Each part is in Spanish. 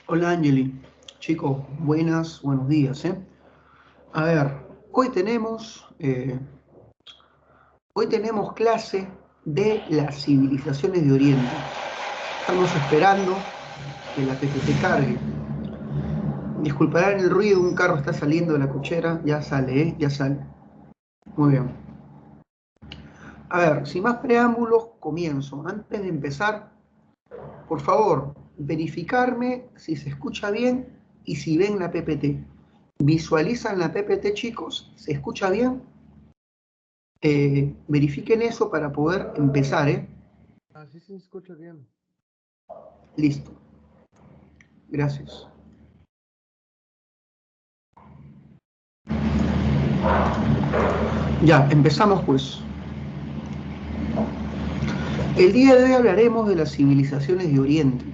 Hola Angeli, chicos, buenos días, ¿eh? A ver, hoy tenemos, eh, hoy tenemos clase de las civilizaciones de Oriente. Estamos esperando que la PPT cargue. Disculparán el ruido, un carro está saliendo de la cochera, ya sale, ¿eh? Ya sale. Muy bien. A ver, sin más preámbulos, comienzo. Antes de empezar, por favor, verificarme si se escucha bien y si ven la PPT. ¿Visualizan la PPT, chicos? ¿Se escucha bien? Verifiquen eso para poder empezar, ¿eh? Así se escucha bien. Listo. Gracias. Ya, empezamos pues. El día de hoy hablaremos de las civilizaciones de Oriente.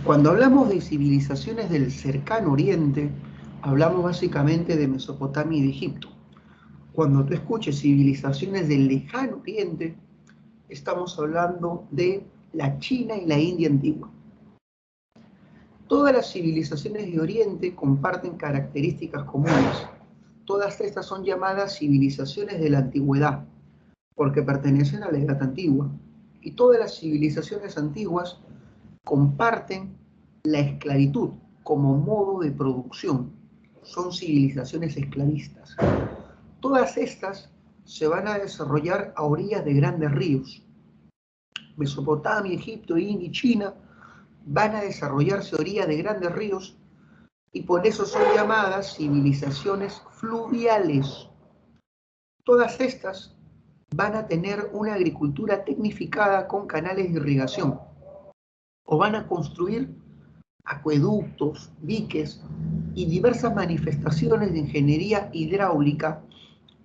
Cuando hablamos de civilizaciones del cercano Oriente, hablamos básicamente de Mesopotamia y de Egipto. Cuando tú escuches civilizaciones del lejano Oriente, estamos hablando de la China y la India antigua. Todas las civilizaciones de Oriente comparten características comunes. Todas estas son llamadas civilizaciones de la antigüedad, porque pertenecen a la edad antigua. Y todas las civilizaciones antiguas comparten la esclavitud como modo de producción. Son civilizaciones esclavistas. Todas estas se van a desarrollar a orillas de grandes ríos. Mesopotamia, Egipto, India y China van a desarrollarse a orillas de grandes ríos y por eso son llamadas civilizaciones fluviales. Todas estas van a tener una agricultura tecnificada con canales de irrigación o van a construir acueductos, diques y diversas manifestaciones de ingeniería hidráulica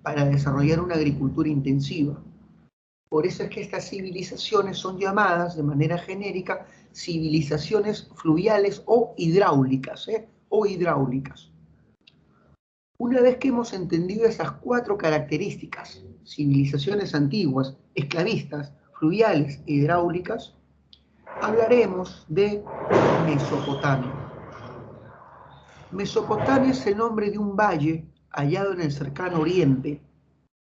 para desarrollar una agricultura intensiva. Por eso es que estas civilizaciones son llamadas de manera genérica civilizaciones fluviales o hidráulicas, o hidráulicas. Una vez que hemos entendido esas cuatro características, civilizaciones antiguas, esclavistas, fluviales e hidráulicas, hablaremos de Mesopotamia. Mesopotamia es el nombre de un valle hallado en el cercano oriente.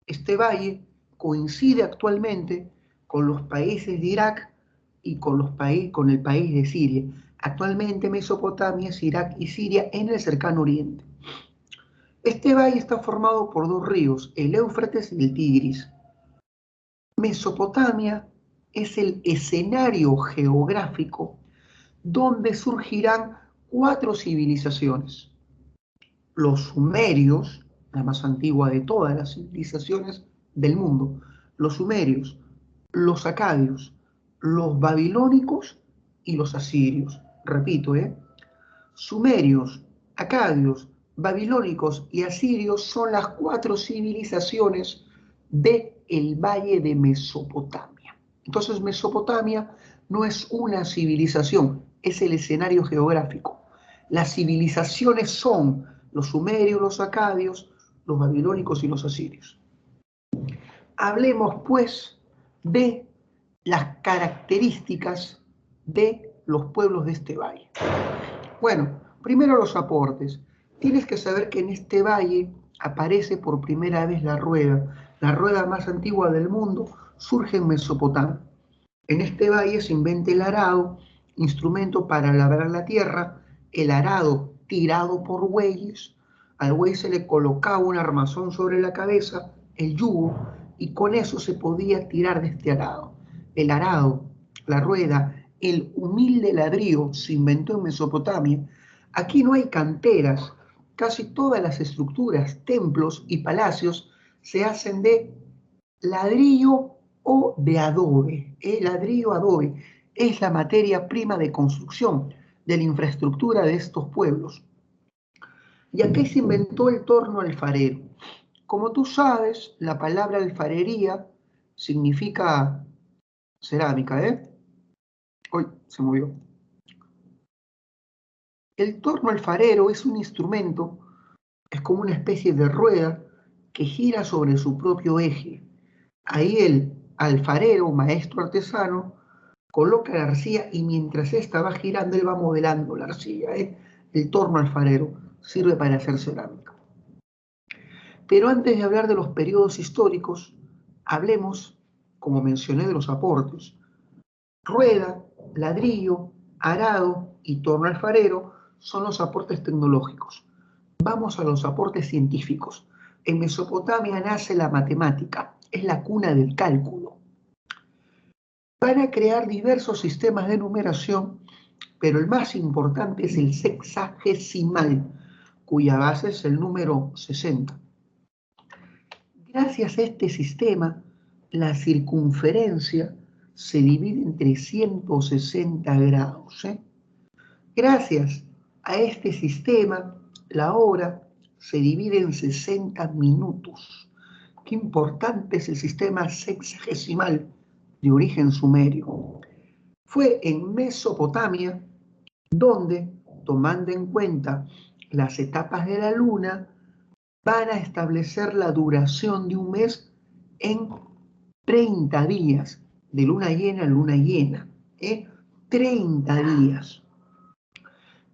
Este valle coincide actualmente con los países de Irak y con el país de Siria. Actualmente Mesopotamia es Irak y Siria en el cercano oriente. Este valle está formado por dos ríos, el Éufrates y el Tigris. Mesopotamia es el escenario geográfico donde surgirán cuatro civilizaciones. Los sumerios, la más antigua de todas las civilizaciones del mundo, los sumerios, los acadios, los babilónicos y los asirios. Repito, sumerios, acadios, babilónicos y asirios son las cuatro civilizaciones del valle de Mesopotamia. Entonces Mesopotamia no es una civilización, es el escenario geográfico. Las civilizaciones son los sumerios, los acadios, los babilónicos y los asirios. Hablemos pues de las características de los pueblos de este valle. Bueno, primero los aportes. Tienes que saber que en este valle aparece por primera vez la rueda más antigua del mundo surge en Mesopotamia. En este valle se inventa el arado, instrumento para labrar la tierra, el arado tirado por bueyes, al buey se le colocaba un armazón sobre la cabeza, el yugo, y con eso se podía tirar de este arado. El arado, la rueda, el humilde ladrillo se inventó en Mesopotamia. Aquí no hay canteras, casi todas las estructuras, templos y palacios se hacen de ladrillo o de adobe. El ladrillo adobe es la materia prima de construcción de la infraestructura de estos pueblos. Y aquí se inventó el torno alfarero. Como tú sabes, la palabra alfarería significa cerámica, ¿eh? Hoy se movió. El torno alfarero es un instrumento, es como una especie de rueda que gira sobre su propio eje. Ahí el alfarero, maestro artesano, coloca la arcilla y mientras esta va girando, él va modelando la arcilla. El torno alfarero sirve para hacer cerámica. Pero antes de hablar de los periodos históricos, hablemos, como mencioné, de los aportes. Rueda, ladrillo, arado y torno alfarero son los aportes tecnológicos. Vamos a los aportes científicos. En Mesopotamia nace la matemática, es la cuna del cálculo. Van a crear diversos sistemas de numeración, pero el más importante es el sexagesimal, cuya base es el número 60. Gracias a este sistema, la circunferencia se divide en 360 grados. Gracias a este sistema, la hora se divide en 60 minutos. Qué importante es el sistema sexagesimal de origen sumerio. Fue en Mesopotamia donde, tomando en cuenta las etapas de la luna, van a establecer la duración de un mes en 30 días, de luna llena a luna llena, 30 días.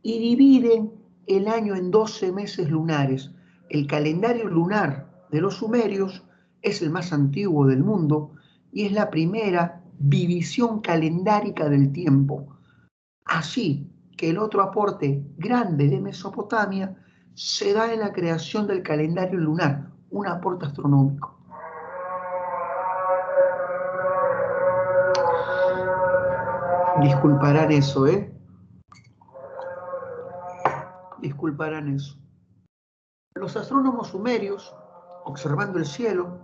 Y dividen el año en 12 meses lunares. El calendario lunar de los sumerios es el más antiguo del mundo y es la primera división calendárica del tiempo. Así que el otro aporte grande de Mesopotamia se da en la creación del calendario lunar, un aporte astronómico. Disculparán eso, Disculparán eso. Los astrónomos sumerios, observando el cielo,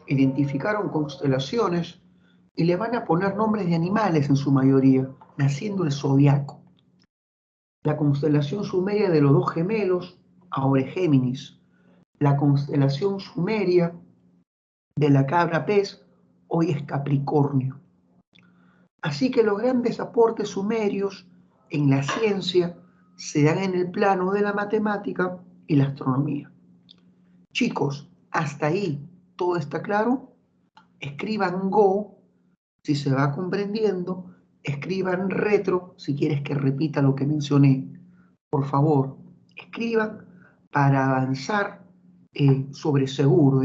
identificaron constelaciones y le van a poner nombres de animales en su mayoría, naciendo el zodiaco. La constelación sumeria de los dos gemelos, ahora es Géminis. La constelación sumeria de la cabra pez, hoy es Capricornio. Así que los grandes aportes sumerios en la ciencia se dan en el plano de la matemática y la astronomía. Chicos, hasta ahí todo está claro. Escriban Go si se va comprendiendo. Escriban retro si quieres que repita lo que mencioné. Por favor, escriban para avanzar sobre seguro.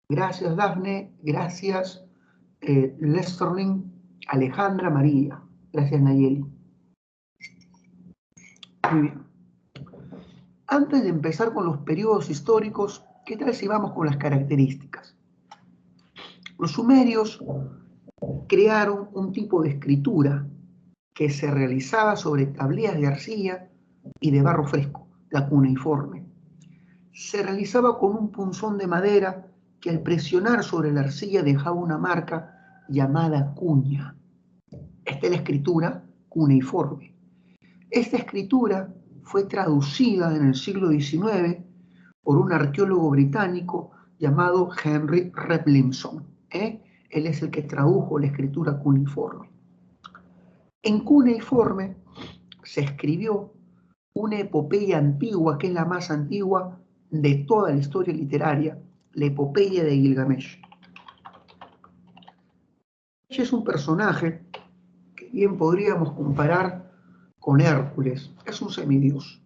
Gracias, Dafne. Gracias, Lesterling, Alejandra, María. Gracias, Nayeli. Muy bien. Antes de empezar con los periodos históricos, ¿qué tal si vamos con las características? Los sumerios crearon un tipo de escritura que se realizaba sobre tablillas de arcilla y de barro fresco, la cuneiforme. Se realizaba con un punzón de madera que al presionar sobre la arcilla dejaba una marca llamada cuña. Esta es la escritura cuneiforme. Esta escritura fue traducida en el siglo XIX por un arqueólogo británico llamado Henry Rawlinson. Él es el que tradujo la escritura cuneiforme. En cuneiforme se escribió una epopeya antigua, que es la más antigua de toda la historia literaria, la epopeya de Gilgamesh. Es un personaje que bien podríamos comparar con Hércules. Es un semidios.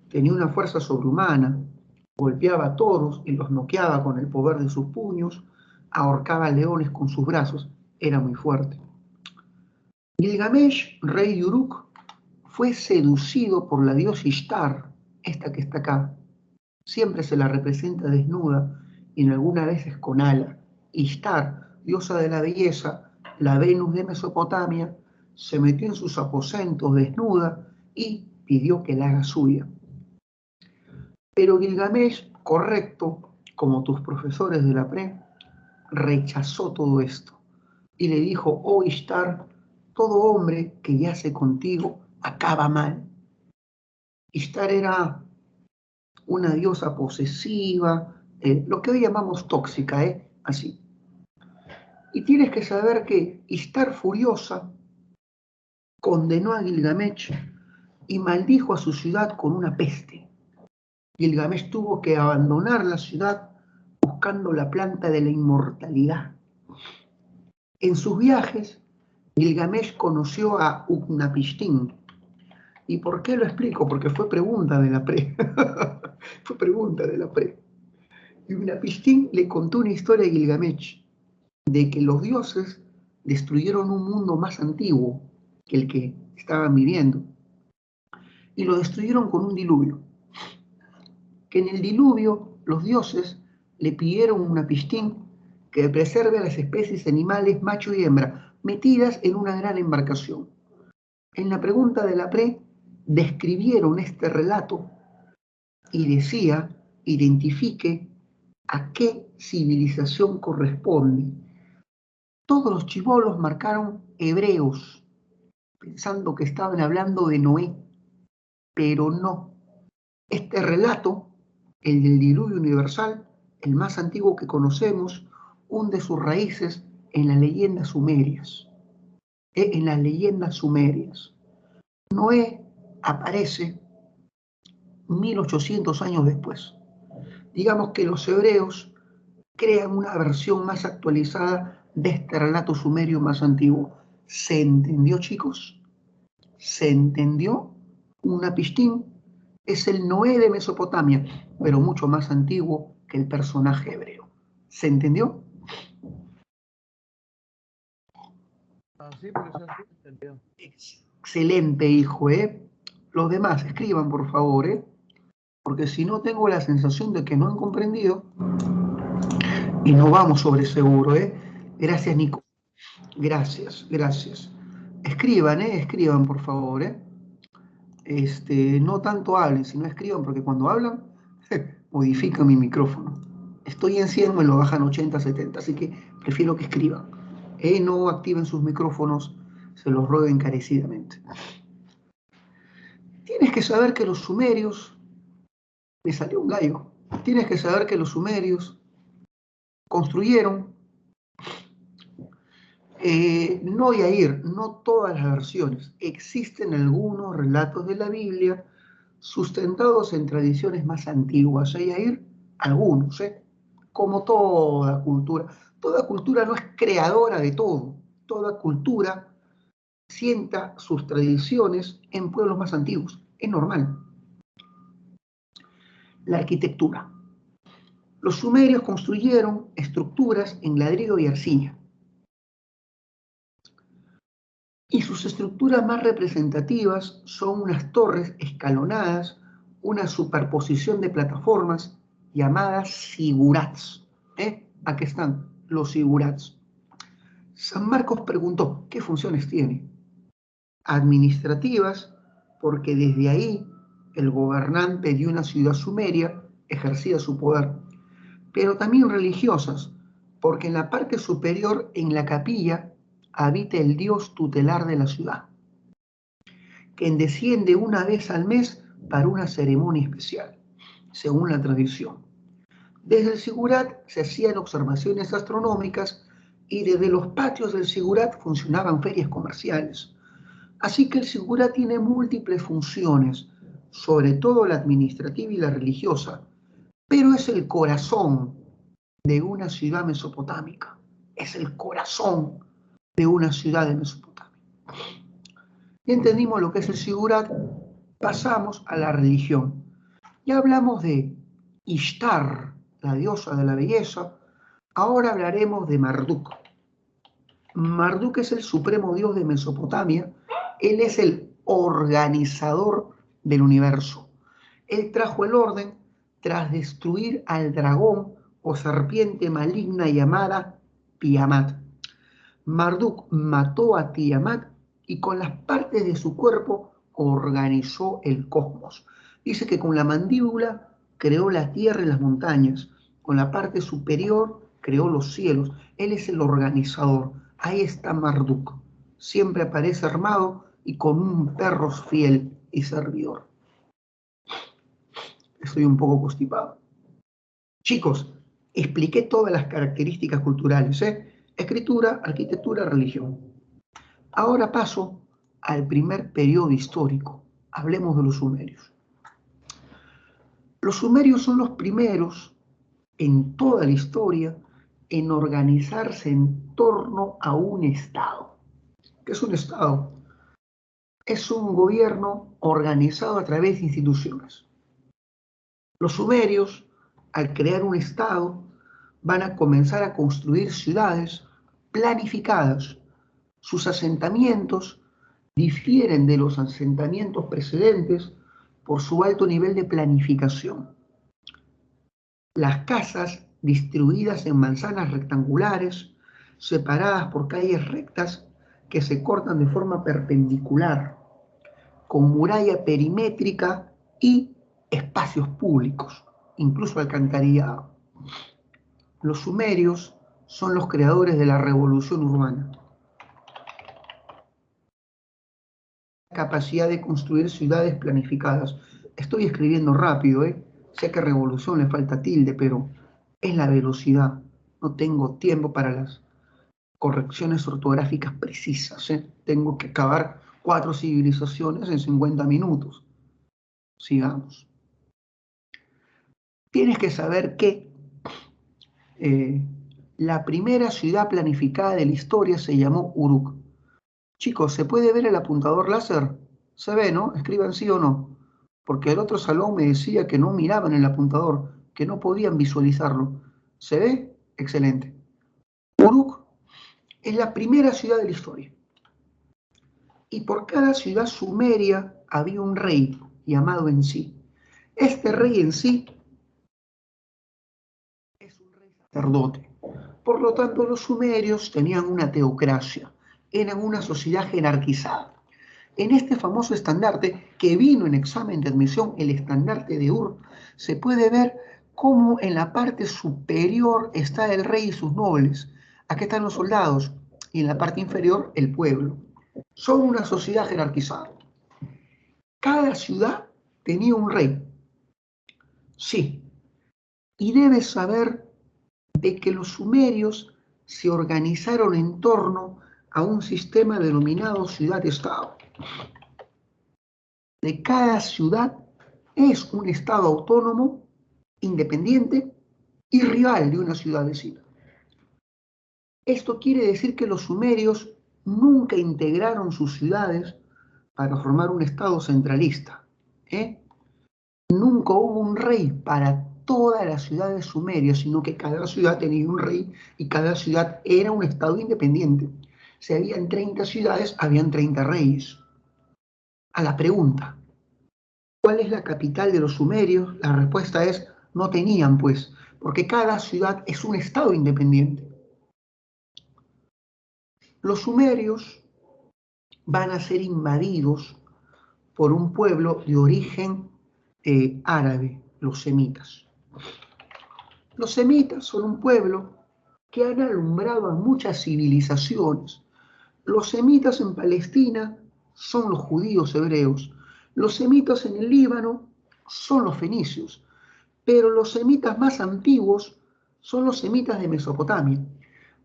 Tenía una fuerza sobrehumana, golpeaba a toros y los noqueaba con el poder de sus puños, ahorcaba leones con sus brazos, era muy fuerte. Gilgamesh, rey de Uruk, fue seducido por la diosa Ishtar, esta que está acá. Siempre se la representa desnuda y en algunas veces con ala. Ishtar, diosa de la belleza, la Venus de Mesopotamia, se metió en sus aposentos desnuda y pidió que la haga suya. Pero Gilgamesh, correcto, como tus profesores de la pre, rechazó todo esto y le dijo: oh Ishtar, todo hombre que yace contigo acaba mal. Ishtar era una diosa posesiva, lo que hoy llamamos tóxica, así. Y tienes que saber que Ishtar, furiosa, condenó a Gilgamesh y maldijo a su ciudad con una peste. Gilgamesh tuvo que abandonar la ciudad buscando la planta de la inmortalidad. En sus viajes Gilgamesh conoció a Utnapishtim. ¿Y por qué lo explico? Porque fue pregunta de la pre. Fue pregunta de la pre. Y Utnapishtim le contó una historia a Gilgamesh de que los dioses destruyeron un mundo más antiguo que el que estaban viviendo. Y lo destruyeron con un diluvio. Que en el diluvio los dioses le pidieron a Utnapishtim que preserve a las especies animales macho y hembra metidas en una gran embarcación. En la pregunta de la pre describieron este relato y decía, identifique a qué civilización corresponde. Todos los chibolos marcaron hebreos, pensando que estaban hablando de Noé, pero no. Este relato, el del diluvio universal, el más antiguo que conocemos, hunde sus raíces en las leyendas sumerias. En las leyendas sumerias. Noé aparece 1800 años después. Digamos que los hebreos crean una versión más actualizada de este relato sumerio más antiguo. ¿Se entendió, chicos? ¿Se entendió? Utnapishtim es el Noé de Mesopotamia, pero mucho más antiguo que el personaje hebreo. ¿Se entendió? Sí, profesor, sí, entendido. Excelente, hijo, ¿eh? Los demás, escriban, por favor, ¿eh? Porque si no tengo la sensación de que no han comprendido y no vamos sobre seguro, ¿eh? Gracias, Nico. Gracias, gracias. Escriban, escriban, por favor, no tanto hablen, sino escriban, porque cuando hablan, modifican mi micrófono. Estoy en 100, me lo bajan 80, 70, así que prefiero que escriban. No activen sus micrófonos, se los ruego encarecidamente. Tienes que saber que los sumerios, me salió un gallo, tienes que saber que los sumerios construyeron, no voy a ir, no todas las versiones, existen algunos relatos de la Biblia sustentados en tradiciones más antiguas, Yair, algunos, como toda cultura no es creadora de todo, toda cultura sienta sus tradiciones en pueblos más antiguos, es normal. La arquitectura. Los sumerios construyeron estructuras en ladrillo y arcilla. Y sus estructuras más representativas son unas torres escalonadas, una superposición de plataformas llamadas zigurats. Aquí están los zigurats. San Marcos preguntó, ¿qué funciones tiene? Administrativas, porque desde ahí el gobernante de una ciudad sumeria ejercía su poder, pero también religiosas, porque en la parte superior, en la capilla, habita el dios tutelar de la ciudad, quien desciende una vez al mes para una ceremonia especial, según la tradición. Desde el Sigurat se hacían observaciones astronómicas y desde los patios del Sigurat funcionaban ferias comerciales. Así que el Sigurat tiene múltiples funciones, sobre todo la administrativa y la religiosa, pero es el corazón de una ciudad mesopotámica. Es el corazón de una ciudad de Mesopotamia. Ya entendimos lo que es el Sigurat, pasamos a la religión. Ya hablamos de Ishtar, la diosa de la belleza. Ahora hablaremos de Marduk. Marduk es el supremo dios de Mesopotamia. Él es el organizador del universo. Él trajo el orden tras destruir al dragón o serpiente maligna llamada Tiamat. Marduk mató a Tiamat y con las partes de su cuerpo organizó el cosmos. Dice que con la mandíbula creó la tierra y las montañas, con la parte superior creó los cielos. Él es el organizador. Ahí está Marduk. Siempre aparece armado y con un perro fiel y servidor. Estoy un poco constipado. Chicos, expliqué todas las características culturales, escritura, arquitectura, religión. Ahora paso al primer periodo histórico. Hablemos de los sumerios. Los sumerios son los primeros en toda la historia en organizarse en torno a un estado. ¿Qué es un Estado? Es un gobierno organizado a través de instituciones. Los sumerios, al crear un Estado, van a comenzar a construir ciudades planificadas. Sus asentamientos difieren de los asentamientos precedentes por su alto nivel de planificación. Las casas distribuidas en manzanas rectangulares, separadas por calles rectas que se cortan de forma perpendicular, con muralla perimétrica y espacios públicos, incluso alcantarillado. Los sumerios son los creadores de la revolución urbana. Capacidad de construir ciudades planificadas. Estoy escribiendo rápido, Sé que revolución le falta tilde, pero es la velocidad. No tengo tiempo para las correcciones ortográficas precisas, Tengo que acabar 4 civilizaciones en 50 minutos. Sigamos. Tienes que saber que la primera ciudad planificada de la historia se llamó Uruk. Chicos, ¿se puede ver el apuntador láser? Se ve, ¿no? Escriban sí o no. Porque el otro salón me decía que no miraban el apuntador, que no podían visualizarlo. ¿Se ve? Excelente. Uruk es la primera ciudad de la historia. Y por cada ciudad sumeria había un rey llamado Ensi. Este rey Ensi es un rey sacerdote. Por lo tanto, los sumerios tenían una teocracia. Eran una sociedad jerarquizada. En este famoso estandarte que vino en examen de admisión, el estandarte de Ur, se puede ver cómo en la parte superior está el rey y sus nobles. Aquí están los soldados y en la parte inferior el pueblo. Son una sociedad jerarquizada. Cada ciudad tenía un rey. Sí. Y debes saber de que los sumerios se organizaron en torno a un sistema denominado ciudad-estado. De cada ciudad es un estado autónomo, independiente y rival de una ciudad vecina. Esto quiere decir que los sumerios nunca integraron sus ciudades para formar un estado centralista. Nunca hubo un rey para todas las ciudades sumerias, sino que cada ciudad tenía un rey y cada ciudad era un estado independiente. Si habían 30 ciudades, habían 30 reyes. A la pregunta, ¿cuál es la capital de los sumerios? La respuesta es, no tenían pues, porque cada ciudad es un estado independiente. Los sumerios van a ser invadidos por un pueblo de origen árabe, los semitas. Los semitas son un pueblo que han alumbrado a muchas civilizaciones. Los semitas en Palestina son los judíos hebreos. Los semitas en el Líbano son los fenicios. Pero los semitas más antiguos son los semitas de Mesopotamia.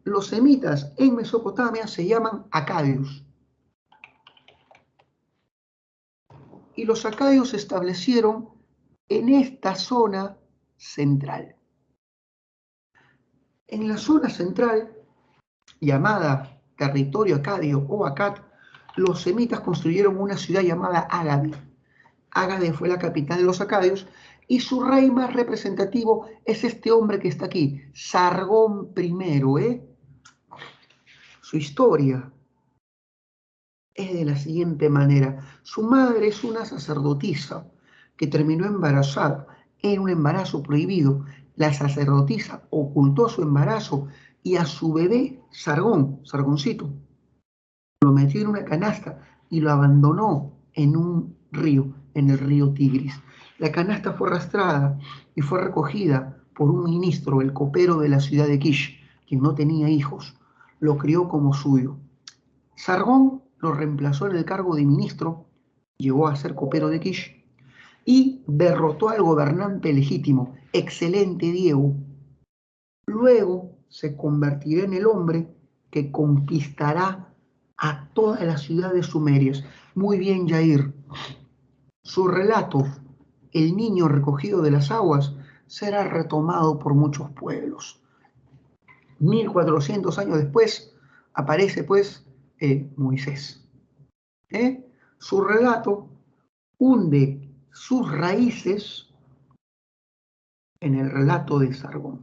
Los semitas en Mesopotamia se llaman acadios. Y los acadios se establecieron en esta zona central. En la zona central, llamada territorio acadio o Akkad, los semitas construyeron una ciudad llamada Agade. Agade fue la capital de los acadios y su rey más representativo es este hombre que está aquí, Sargón I. Su historia es de la siguiente manera. Su madre es una sacerdotisa que terminó embarazada. Era un embarazo prohibido. La sacerdotisa ocultó su embarazo y a su bebé, Sargoncito, lo metió en una canasta y lo abandonó en un río, en el río Tigris. La canasta fue arrastrada y fue recogida por un ministro, el copero de la ciudad de Kish, quien no tenía hijos. Lo crió como suyo. Sargón lo reemplazó en el cargo de ministro, llegó a ser copero de Kish, y derrotó al gobernante legítimo, excelente Diego. Luego se convertirá en el hombre que conquistará a todas las ciudades sumerias. Muy bien, Jair. Su relato, el niño recogido de las aguas, será retomado por muchos pueblos. 1400 años después, aparece pues Moisés. Su relato hunde sus raíces en el relato de Sargón.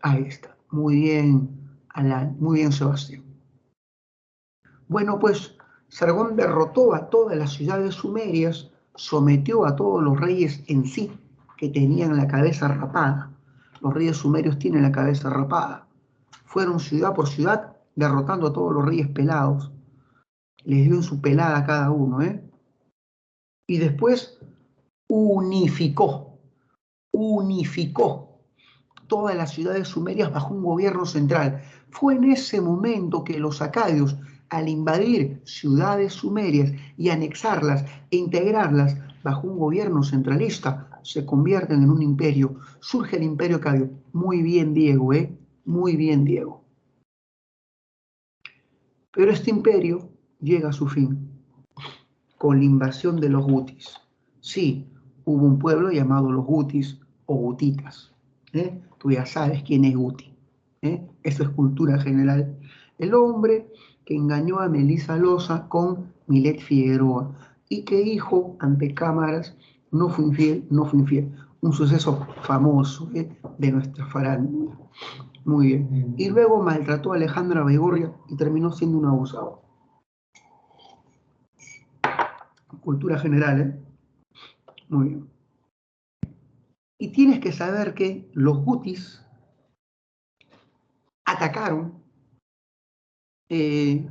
Ahí está. Muy bien, Alan. Muy bien, Sebastián. Bueno, pues Sargón derrotó a todas las ciudades sumerias, sometió a todos los reyes en sí, que tenían la cabeza rapada. Los reyes sumerios tienen la cabeza rapada. Fueron ciudad por ciudad derrotando a todos los reyes pelados. Les dio en su pelada a cada uno, Y después unificó todas las ciudades sumerias bajo un gobierno central. Fue en ese momento que los acadios, al invadir ciudades sumerias y anexarlas e integrarlas bajo un gobierno centralista, se convierten en un imperio. Surge el imperio acadio. Muy bien, Diego, Muy bien, Diego. Pero este imperio llega a su fin con la invasión de los gutis. Sí, hubo un pueblo llamado los gutis o gutitas. Tú ya sabes quién es Guti. Eso es cultura general. El hombre que engañó a Melisa Loza con Milet Figueroa y que dijo ante cámaras, no fue infiel. Un suceso famoso de nuestra farándula. Muy bien. Y luego maltrató a Alejandra Baigorria y terminó siendo un abusado. Cultura general, Muy bien. Y tienes que saber que los gutis atacaron el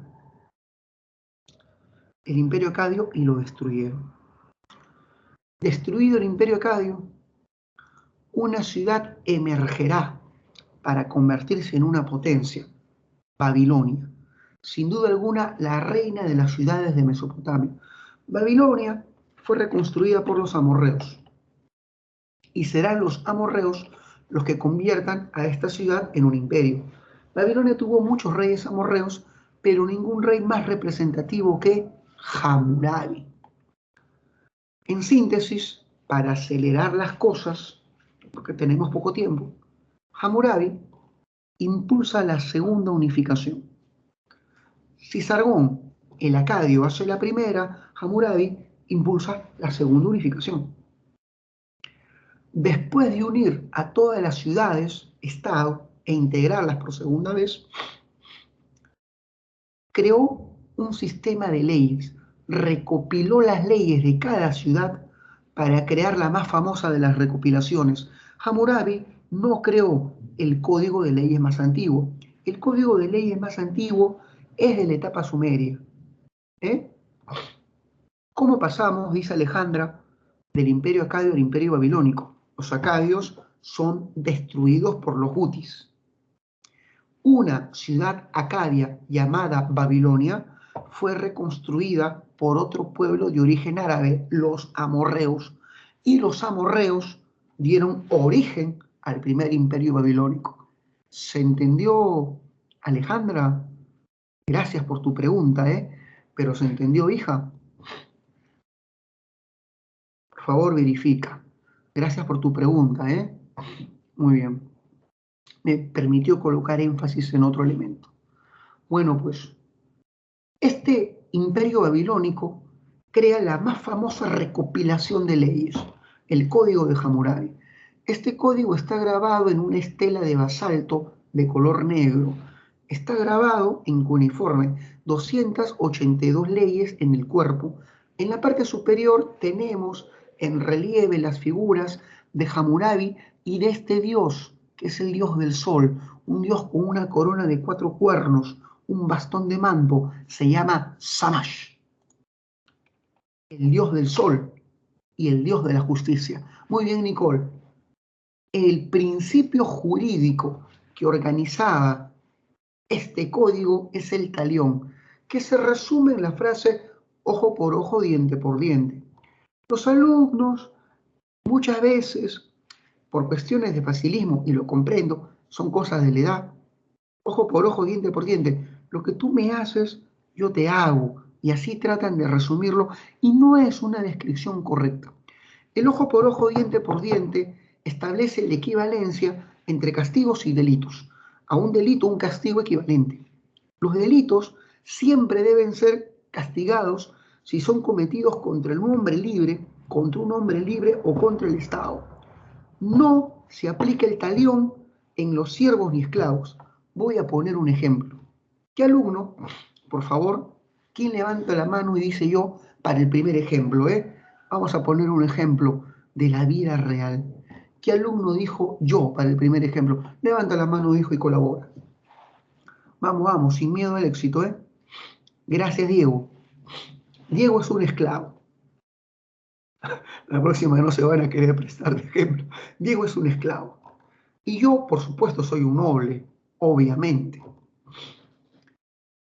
imperio acadio y lo destruyeron. Destruido el imperio acadio, una ciudad emergerá para convertirse en una potencia, Babilonia. Sin duda alguna, la reina de las ciudades de Mesopotamia. Babilonia fue reconstruida por los amorreos. Y serán los amorreos los que conviertan a esta ciudad en un imperio. Babilonia tuvo muchos reyes amorreos, pero ningún rey más representativo que Hammurabi. En síntesis, para acelerar las cosas, porque tenemos poco tiempo, Hammurabi impulsa la segunda unificación. Si Sargón, el acadio, hace la primera, Hammurabi impulsa la segunda unificación. Después de unir a todas las ciudades, estado, e integrarlas por segunda vez, creó un sistema de leyes, recopiló las leyes de cada ciudad para crear la más famosa de las recopilaciones. Hammurabi no creó el código de leyes más antiguo. El código de leyes más antiguo es de la etapa sumeria. ¿Cómo pasamos, dice Alejandra, del imperio acadio al imperio babilónico? Los acadios son destruidos por los gutis. Una ciudad acadia llamada Babilonia fue reconstruida por otro pueblo de origen árabe, los amorreos, y los amorreos dieron origen al primer imperio babilónico. ¿Se entendió, Alejandra? Gracias por tu pregunta, Pero ¿se entendió, hija? Por favor, verifica. Gracias por tu pregunta, Muy bien. Me permitió colocar énfasis en otro elemento. Bueno, pues, este imperio babilónico crea la más famosa recopilación de leyes, el Código de Hammurabi. Este código está grabado en una estela de basalto de color negro. Está grabado en cuneiforme, 282 leyes en el cuerpo. En la parte superior tenemos en relieve las figuras de Hammurabi y de este dios, que es el dios del sol, un dios con una corona de 4 cuernos, un bastón de manto, se llama Shamash, el dios del sol y el dios de la justicia. Muy bien, Nicole. El principio jurídico que organizaba este código es el talión, que se resume en la frase ojo por ojo, diente por diente. Los alumnos muchas veces, por cuestiones de facilismo, y lo comprendo, son cosas de la edad, ojo por ojo, diente por diente, lo que tú me haces, yo te hago, y así tratan de resumirlo, y no es una descripción correcta. El ojo por ojo, diente por diente establece la equivalencia entre castigos y delitos. A un delito, un castigo equivalente. Los delitos siempre deben ser castigados si son cometidos contra un hombre libre o contra el Estado. No se aplica el talión en los siervos ni esclavos. Voy a poner un ejemplo. ¿Qué alumno, por favor, quién levanta la mano y dice yo para el primer ejemplo? Vamos a poner un ejemplo de la vida real. ¿Qué alumno dijo yo para el primer ejemplo? Levanta la mano, dijo, y colabora. Vamos, vamos, sin miedo al éxito, Gracias, Diego. Diego es un esclavo. La próxima no se van a querer prestar de ejemplo. Diego es un esclavo. Y yo, por supuesto, soy un noble, obviamente.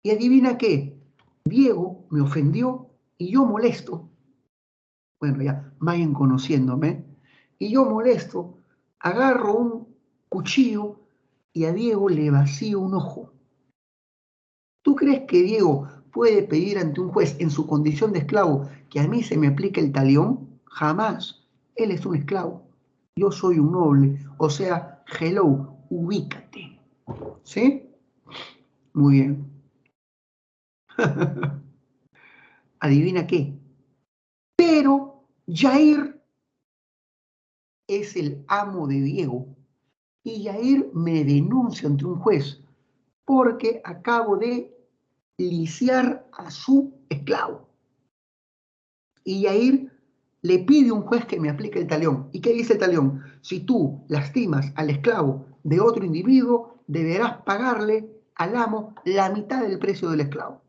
Y adivina qué, Diego me ofendió y yo molesto. Bueno, ya vayan conociéndome. Y yo molesto, agarro un cuchillo y a Diego le vacío un ojo. ¿Tú crees que Diego puede pedir ante un juez en su condición de esclavo que a mí se me aplique el talión? Jamás. Él es un esclavo. Yo soy un noble. O sea, hello, ubícate. ¿Sí? Muy bien. Adivina qué. Pero Jair es el amo de Diego. Y Jair me denuncia ante un juez porque acabo de lisiar a su esclavo. Y Jair le pide a un juez que me aplique el talión. ¿Y qué dice el talión? Si tú lastimas al esclavo de otro individuo, deberás pagarle al amo la mitad del precio del esclavo.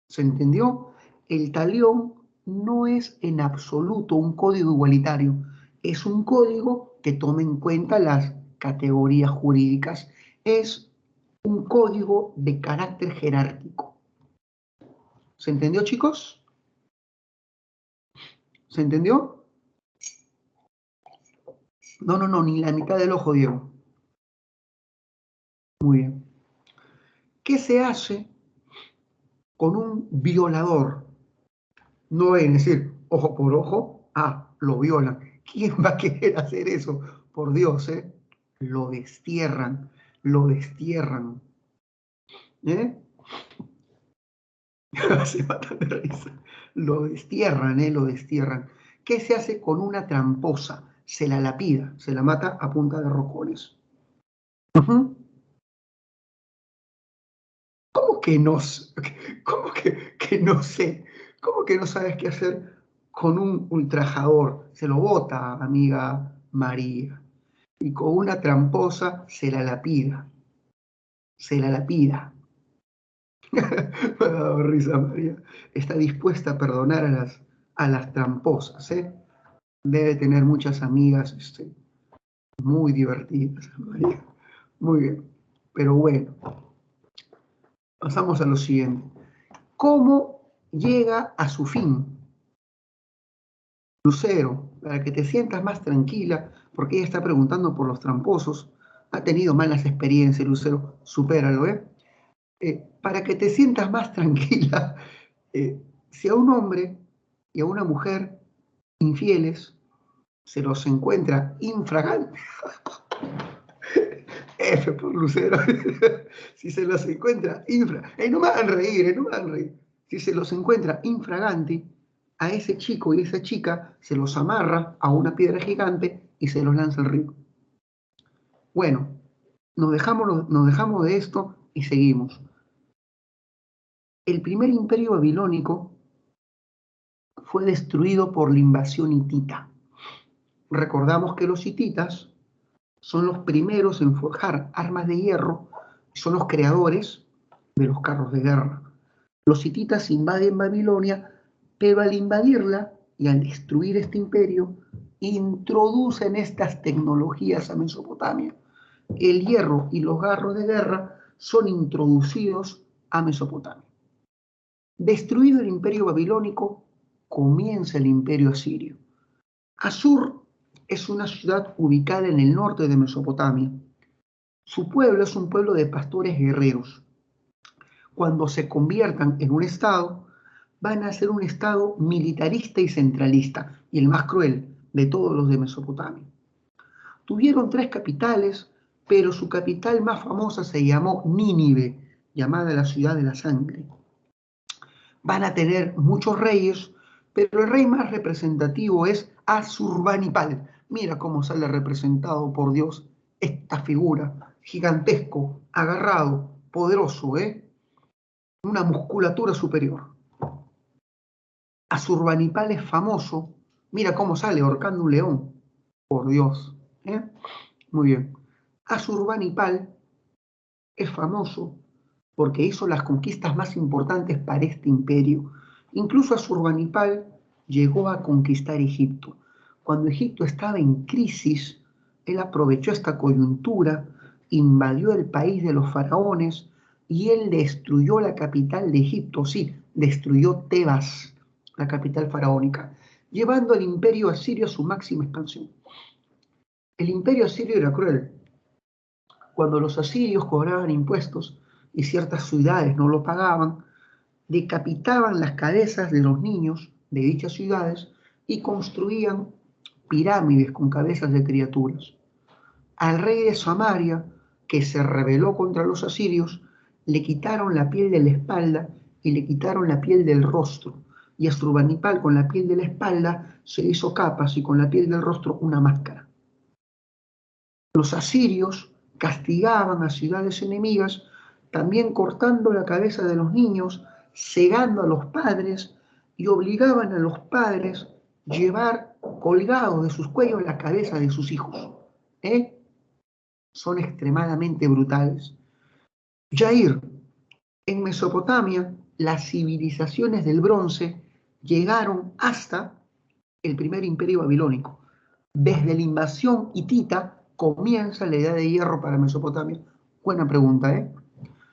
¿Se entendió? El talión no es en absoluto un código igualitario. Es un código que toma en cuenta las categorías jurídicas. Es un código de carácter jerárquico. ¿Se entendió, chicos? ¿Se entendió? No, ni la mitad del ojo, Diego. Muy bien. ¿Qué se hace con un violador? No es decir, ojo por ojo, lo violan. ¿Quién va a querer hacer eso? Por Dios, Lo destierran, lo destierran. Se matan de risa. Lo destierran, lo destierran. ¿Qué se hace con una tramposa? Se la lapida, se la mata a punta de rocones. ¿Cómo que no, cómo que no sé? ¿Cómo que no sabes qué hacer con un ultrajador? Se lo bota, amiga María. Y con una tramposa se la lapida. Se la lapida. Me ha dado risa, María. Está dispuesta a perdonar a las tramposas, Debe tener muchas amigas muy divertidas, María. Muy bien. Pero bueno, pasamos a lo siguiente. ¿Cómo llega a su fin? Lucero, para que te sientas más tranquila, porque ella está preguntando por los tramposos, ha tenido malas experiencias, Lucero, supéralo, para que te sientas más tranquila, si a un hombre y a una mujer infieles se los encuentra infragantes, F por Lucero, si se los encuentra no me hagan reír, no me hagan reír, si se los encuentra infraganti, a ese chico y esa chica se los amarra a una piedra gigante y se los lanza al río. Bueno, nos dejamos de esto y seguimos. El primer imperio babilónico fue destruido por la invasión hitita. Recordamos que los hititas son los primeros en forjar armas de hierro, son los creadores de los carros de guerra. Los hititas invaden Babilonia, pero al invadirla y al destruir este imperio, introducen estas tecnologías a Mesopotamia. El hierro y los carros de guerra son introducidos a Mesopotamia. Destruido el imperio babilónico, comienza el imperio asirio. Asur es una ciudad ubicada en el norte de Mesopotamia. Su pueblo es un pueblo de pastores guerreros. Cuando se conviertan en un estado, van a ser un estado militarista y centralista, y el más cruel de todos los de Mesopotamia. Tuvieron 3 capitales, pero su capital más famosa se llamó Nínive, llamada la ciudad de la sangre. Van a tener muchos reyes, pero el rey más representativo es Asurbanipal. Mira cómo sale representado por Dios esta figura, gigantesco, agarrado, poderoso, una musculatura superior. Asurbanipal es famoso, mira cómo sale ahorcando un león, por Dios. Muy bien. Asurbanipal es famoso porque hizo las conquistas más importantes para este imperio. Incluso Asurbanipal llegó a conquistar Egipto. Cuando Egipto estaba en crisis, él aprovechó esta coyuntura, invadió el país de los faraones y él destruyó la capital de Egipto, sí, destruyó Tebas, la capital faraónica, llevando al imperio asirio a su máxima expansión. El imperio asirio era cruel. Cuando los asirios cobraban impuestos y ciertas ciudades no lo pagaban, decapitaban las cabezas de los niños de dichas ciudades y construían pirámides con cabezas de criaturas. Al rey de Samaria, que se rebeló contra los asirios, le quitaron la piel de la espalda y le quitaron la piel del rostro. Y Asurbanipal con la piel de la espalda se hizo capas y con la piel del rostro una máscara. Los asirios castigaban a ciudades enemigas, también cortando la cabeza de los niños, cegando a los padres y obligaban a los padres a llevar colgados de sus cuellos la cabeza de sus hijos. Son extremadamente brutales. Yair, en Mesopotamia, las civilizaciones del bronce llegaron hasta el primer imperio babilónico. Desde la invasión hitita comienza la edad de hierro para Mesopotamia. Buena pregunta,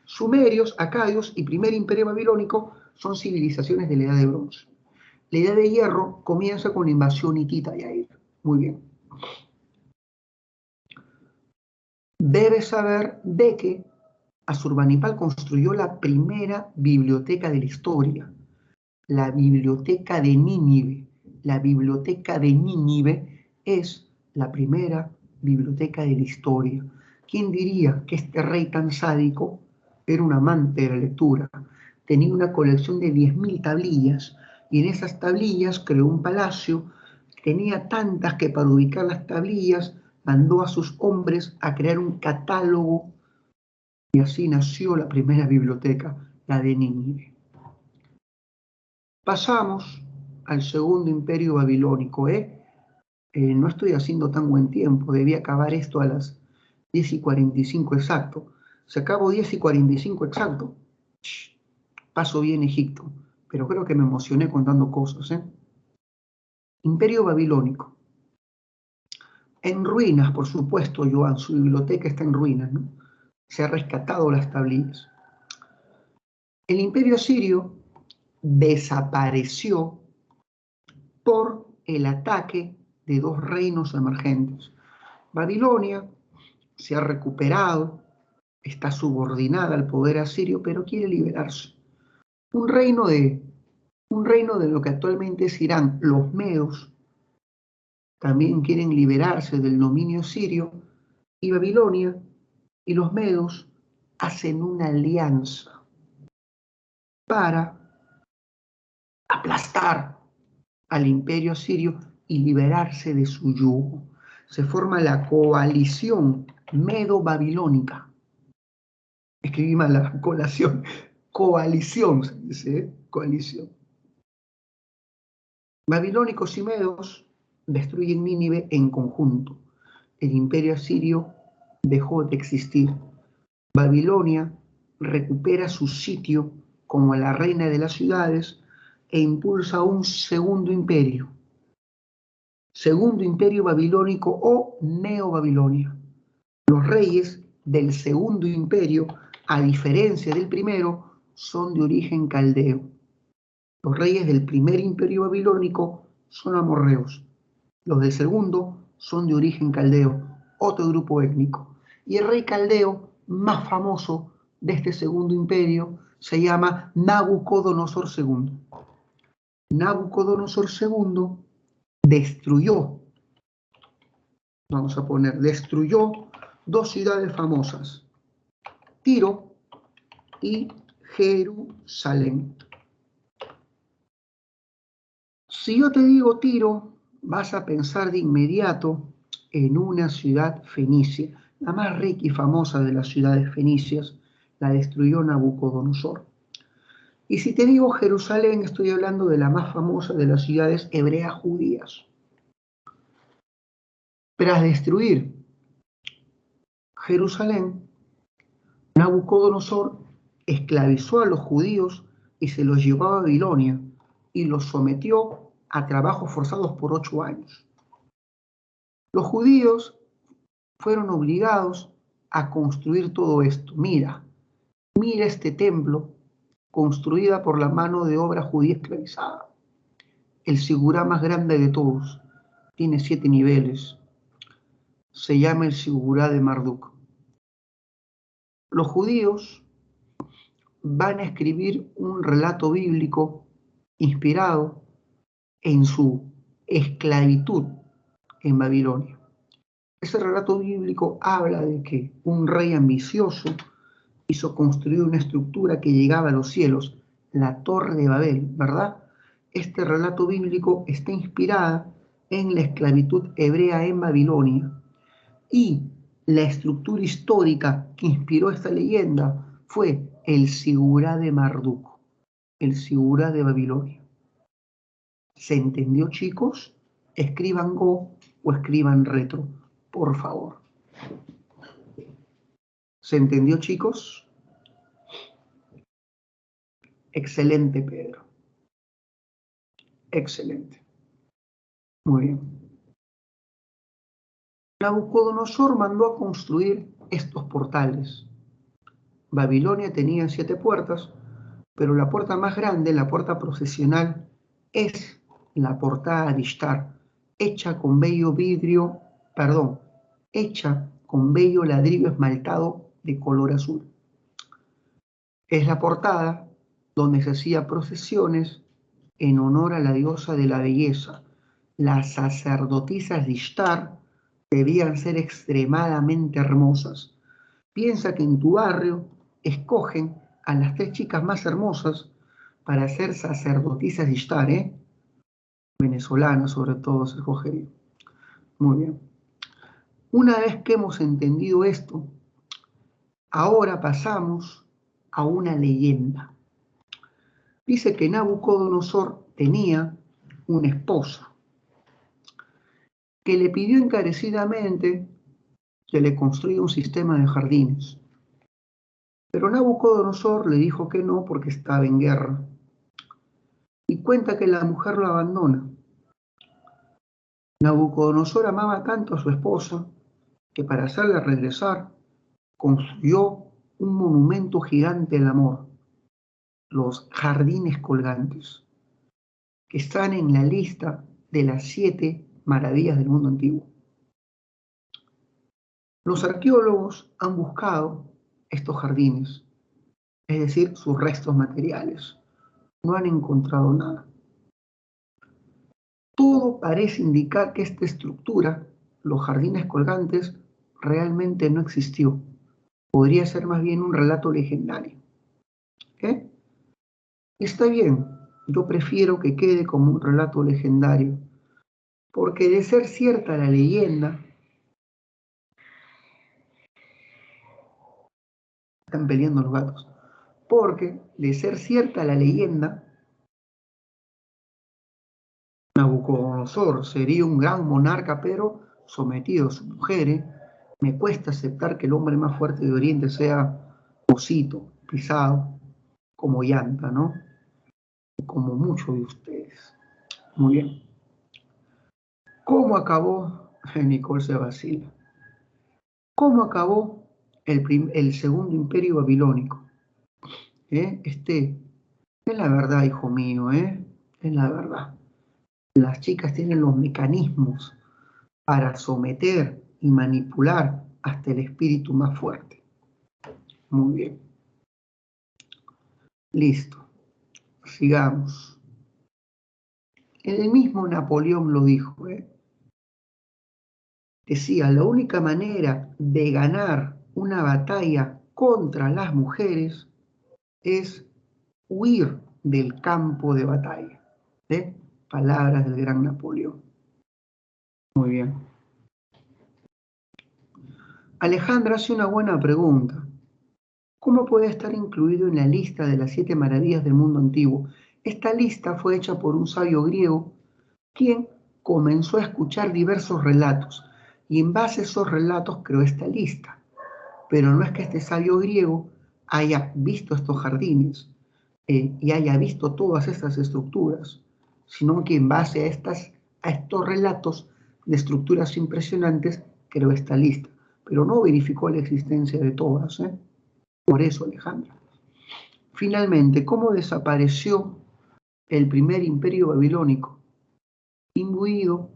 Sumerios, acadios y primer imperio babilónico son civilizaciones de la edad de bronce. La edad de hierro comienza con la invasión hitita, Yair. Muy bien. Debes saber de que Asurbanipal construyó la primera biblioteca de la historia, la biblioteca de Nínive. La biblioteca de Nínive es la primera biblioteca de la historia. ¿Quién diría que este rey tan sádico era un amante de la lectura? Tenía una colección de 10.000 tablillas y en esas tablillas creó un palacio. Tenía tantas que para ubicar las tablillas mandó a sus hombres a crear un catálogo y así nació la primera biblioteca, la de Nínive. Pasamos al segundo imperio babilónico. No estoy haciendo tan buen tiempo, debía acabar esto a las 10:45 exacto. Se acabó 10:45 exacto. Paso bien Egipto, pero creo que me emocioné contando cosas. Imperio babilónico. En ruinas, por supuesto, Joan, su biblioteca está en ruinas, ¿no? Se ha rescatado las tablillas. El imperio asirio desapareció por el ataque de dos reinos emergentes. Babilonia se ha recuperado, está subordinada al poder asirio, pero quiere liberarse. Un reino de lo que actualmente es Irán, los medos, también quieren liberarse del dominio sirio, y Babilonia y los medos hacen una alianza para aplastar al imperio asirio y liberarse de su yugo. Se forma la coalición medo-babilónica. Escribí mal la coalición, se dice, coalición. Babilónicos y medos destruyen Nínive en conjunto. El imperio asirio dejó de existir. Babilonia recupera su sitio como la reina de las ciudades e impulsa un segundo imperio babilónico o neobabilonia. Los reyes del segundo imperio, a diferencia del primero, son de origen caldeo. Los reyes del primer imperio babilónico son amorreos. Los del segundo son de origen caldeo, otro grupo étnico. Y el rey caldeo más famoso de este segundo imperio se llama Nabucodonosor II. Nabucodonosor II destruyó dos ciudades famosas, Tiro y Jerusalén. Si yo te digo Tiro, vas a pensar de inmediato en una ciudad fenicia. La más rica y famosa de las ciudades fenicias la destruyó Nabucodonosor. Y si te digo Jerusalén, estoy hablando de la más famosa de las ciudades hebreas judías. Tras destruir Jerusalén, Nabucodonosor esclavizó a los judíos y se los llevó a Babilonia y los sometió a trabajos forzados por 8 años. Los judíos fueron obligados a construir todo esto. Mira este templo construida por la mano de obra judía esclavizada. El sigurá más grande de todos. Tiene 7 niveles. Se llama el sigurá de Marduk. Los judíos van a escribir un relato bíblico inspirado en su esclavitud en Babilonia. Ese relato bíblico habla de que un rey ambicioso hizo construir una estructura que llegaba a los cielos, la Torre de Babel, ¿verdad? Este relato bíblico está inspirada en la esclavitud hebrea en Babilonia y la estructura histórica que inspiró esta leyenda fue el sigurá de Marduk, el sigurá de Babilonia. ¿Se entendió, chicos? Escriban Go o escriban retro, por favor. ¿Se entendió, chicos? Excelente, Pedro. Excelente. Muy bien. Nabucodonosor mandó a construir estos portales. Babilonia tenía 7 puertas, pero la puerta más grande, la puerta procesional, es la portada de Ishtar, hecha con bello ladrillo esmaltado de color azul. Es la portada donde se hacían procesiones en honor a la diosa de la belleza. Las sacerdotisas de Ishtar debían ser extremadamente hermosas. Piensa que en tu barrio escogen a las 3 chicas más hermosas para ser sacerdotisas de Ishtar, venezolanas sobre todo se escogería. Muy bien. Una vez que hemos entendido esto, ahora pasamos a una leyenda. Dice que Nabucodonosor tenía una esposa que le pidió encarecidamente que le construya un sistema de jardines. Pero Nabucodonosor le dijo que no porque estaba en guerra. Y cuenta que la mujer lo abandona. Nabucodonosor amaba tanto a su esposa que para hacerla regresar construyó un monumento gigante del amor, los jardines colgantes, que están en la lista de las 7 maravillas del mundo antiguo. Los arqueólogos han buscado estos jardines, es decir, sus restos materiales. No han encontrado nada. Todo parece indicar que esta estructura, los jardines colgantes, realmente no existió. Podría ser más bien un relato legendario. ¿Eh? Está bien, yo prefiero que quede como un relato legendario, porque de ser cierta la leyenda, están peleando los gatos, porque de ser cierta la leyenda, Nabucodonosor sería un gran monarca, pero sometido a sus mujeres. Me cuesta aceptar que el hombre más fuerte de Oriente sea osito, pisado, como llanta, ¿no? Como muchos de ustedes. Muy bien. ¿Cómo acabó? Nicole se vacila. ¿Cómo acabó el segundo imperio babilónico? Es la verdad, hijo mío, es la verdad. Las chicas tienen los mecanismos para someter y manipular hasta el espíritu más fuerte. Muy bien. Listo. Sigamos. El mismo Napoleón lo dijo. Decía, la única manera de ganar una batalla contra las mujeres es huir del campo de batalla. Palabras del gran Napoleón. Muy bien. Alejandra hace una buena pregunta. ¿Cómo puede estar incluido en la lista de las 7 maravillas del mundo antiguo? Esta lista fue hecha por un sabio griego, quien comenzó a escuchar diversos relatos, y en base a esos relatos creó esta lista. Pero no es que este sabio griego haya visto estos jardines y haya visto todas estas estructuras, sino que en base a estos relatos de estructuras impresionantes creó esta lista, pero no verificó la existencia de todas. Por eso, Alejandra. Finalmente, ¿cómo desapareció el primer imperio babilónico? Imbuido,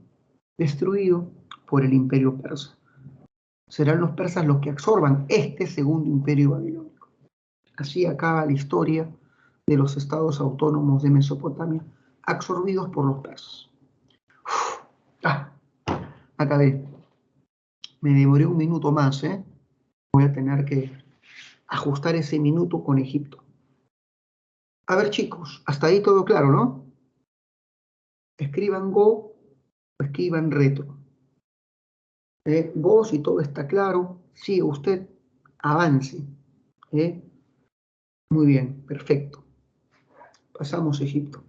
destruido por el imperio persa. Serán los persas los que absorban este segundo imperio babilónico. Así acaba la historia de los estados autónomos de Mesopotamia, absorbidos por los persas. Acabé. Me demoré un minuto más, Voy a tener que ajustar ese minuto con Egipto. A ver, chicos, hasta ahí todo claro, ¿no? Escriban Go o escriban retro. Go, si todo está claro, sigue usted, avance. Muy bien, perfecto. Pasamos a Egipto.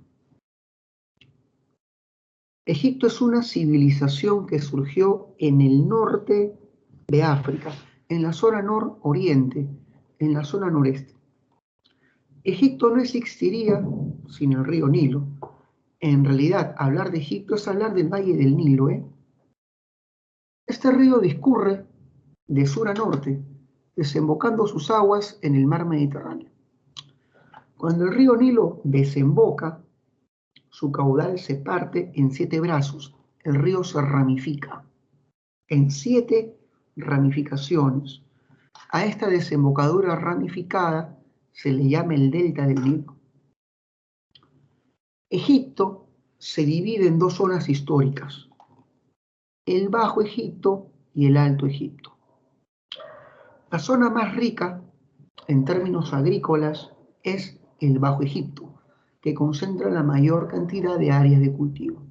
Egipto es una civilización que surgió en el norte de África, en la zona nororiente, en la zona noreste. Egipto no existiría sin el río Nilo. En realidad, hablar de Egipto es hablar del Valle del Nilo. Este río discurre de sur a norte, desembocando sus aguas en el mar Mediterráneo. Cuando el río Nilo desemboca, su caudal se parte en 7 brazos. El río se ramifica en 7 ramificaciones. A esta desembocadura ramificada se le llama el delta del Nilo. Egipto se divide en 2 zonas históricas: el Bajo Egipto y el Alto Egipto. La zona más rica en términos agrícolas es el Bajo Egipto, que concentra la mayor cantidad de áreas de cultivo.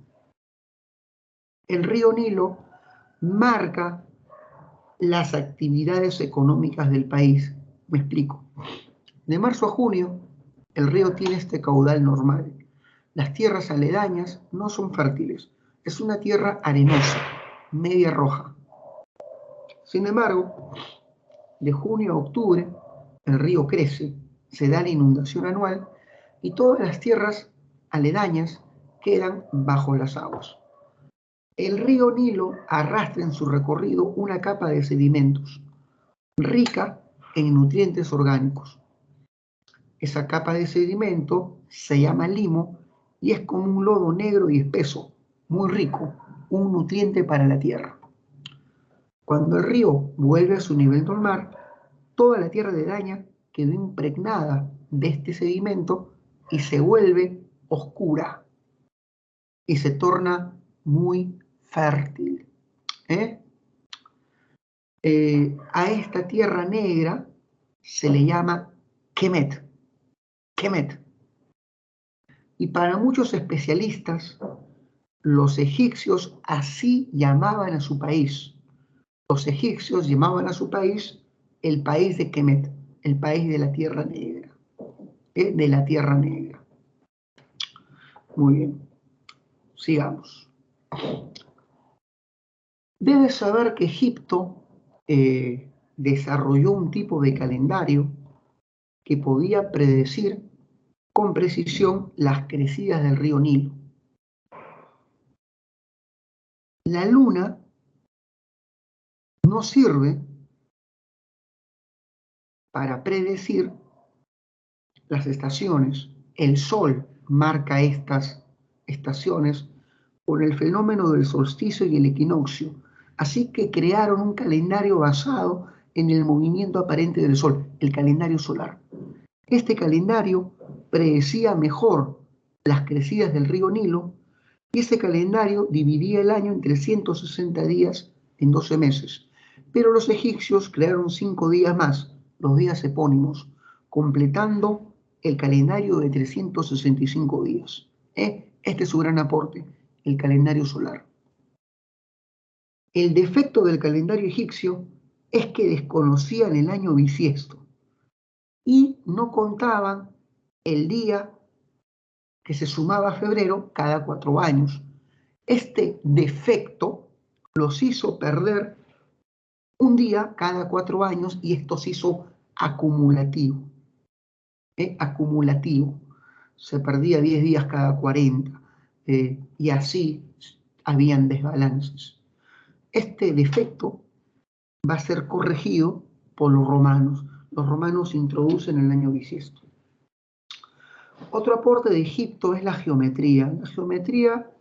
El río Nilo marca las actividades económicas del país. Me explico. De marzo a junio, el río tiene este caudal normal. Las tierras aledañas no son fértiles. Es una tierra arenosa, media roja. Sin embargo, de junio a octubre, el río crece, se da la inundación anual y todas las tierras aledañas quedan bajo las aguas. El río Nilo arrastra en su recorrido una capa de sedimentos, rica en nutrientes orgánicos. Esa capa de sedimento se llama limo y es como un lodo negro y espeso, muy rico, un nutriente para la tierra. Cuando el río vuelve a su nivel normal, toda la tierra aledaña quedó impregnada de este sedimento y se vuelve oscura y se torna muy fértil. A esta tierra negra se le llama Kemet. Y para muchos especialistas, los egipcios así llamaban a su país. Los egipcios llamaban a su país el país de Kemet, el país de la tierra negra. De la tierra negra. Muy bien. Sigamos. Debes saber que Egipto desarrolló un tipo de calendario que podía predecir con precisión las crecidas del río Nilo. La luna no sirve para predecir las estaciones. El sol marca estas estaciones por el fenómeno del solsticio y el equinoccio. Así que crearon un calendario basado en el movimiento aparente del sol, el calendario solar. Este calendario predecía mejor las crecidas del río Nilo y ese calendario dividía el año en 360 días en 12 meses. Pero los egipcios crearon 5 días más, los días epónimos, completando el calendario de 365 días. Este es su gran aporte, el calendario solar. El defecto del calendario egipcio es que desconocían el año bisiesto y no contaban el día que se sumaba a febrero cada 4 años. Este defecto los hizo perder un día cada 4 años y esto se hizo acumulativo. Acumulativo. Se perdía 10 días cada 40 y así habían desbalances. Este defecto va a ser corregido por los romanos. Los romanos introducen el año bisiesto. Otro aporte de Egipto es la geometría. La geometría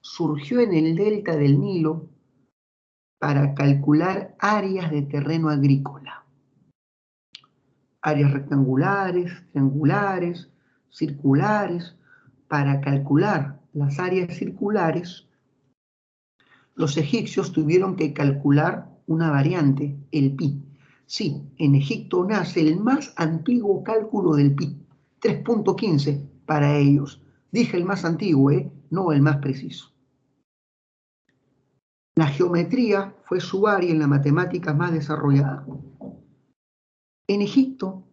surgió en el delta del Nilo para calcular áreas de terreno agrícola. Áreas rectangulares, triangulares, circulares. Para calcular las áreas circulares, los egipcios tuvieron que calcular una variante, el pi. Sí, en Egipto nace el más antiguo cálculo del pi, 3.15 para ellos. Dije el más antiguo, no el más preciso. La geometría fue su área en la matemática más desarrollada. En Egipto,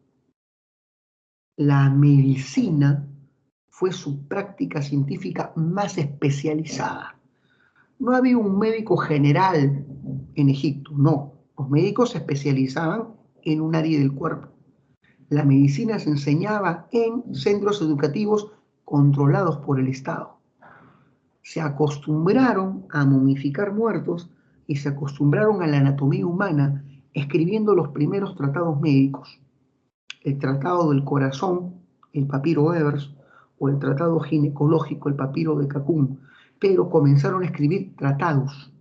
la medicina fue su práctica científica más especializada. No había un médico general en Egipto, no. Los médicos se especializaban en un área del cuerpo. La medicina se enseñaba en centros educativos controlados por el Estado. Se acostumbraron a momificar muertos y se acostumbraron a la anatomía humana escribiendo los primeros tratados médicos. El tratado del corazón, el papiro Evers, o el tratado ginecológico, el papiro de Cacún, pero comenzaron a escribir tratados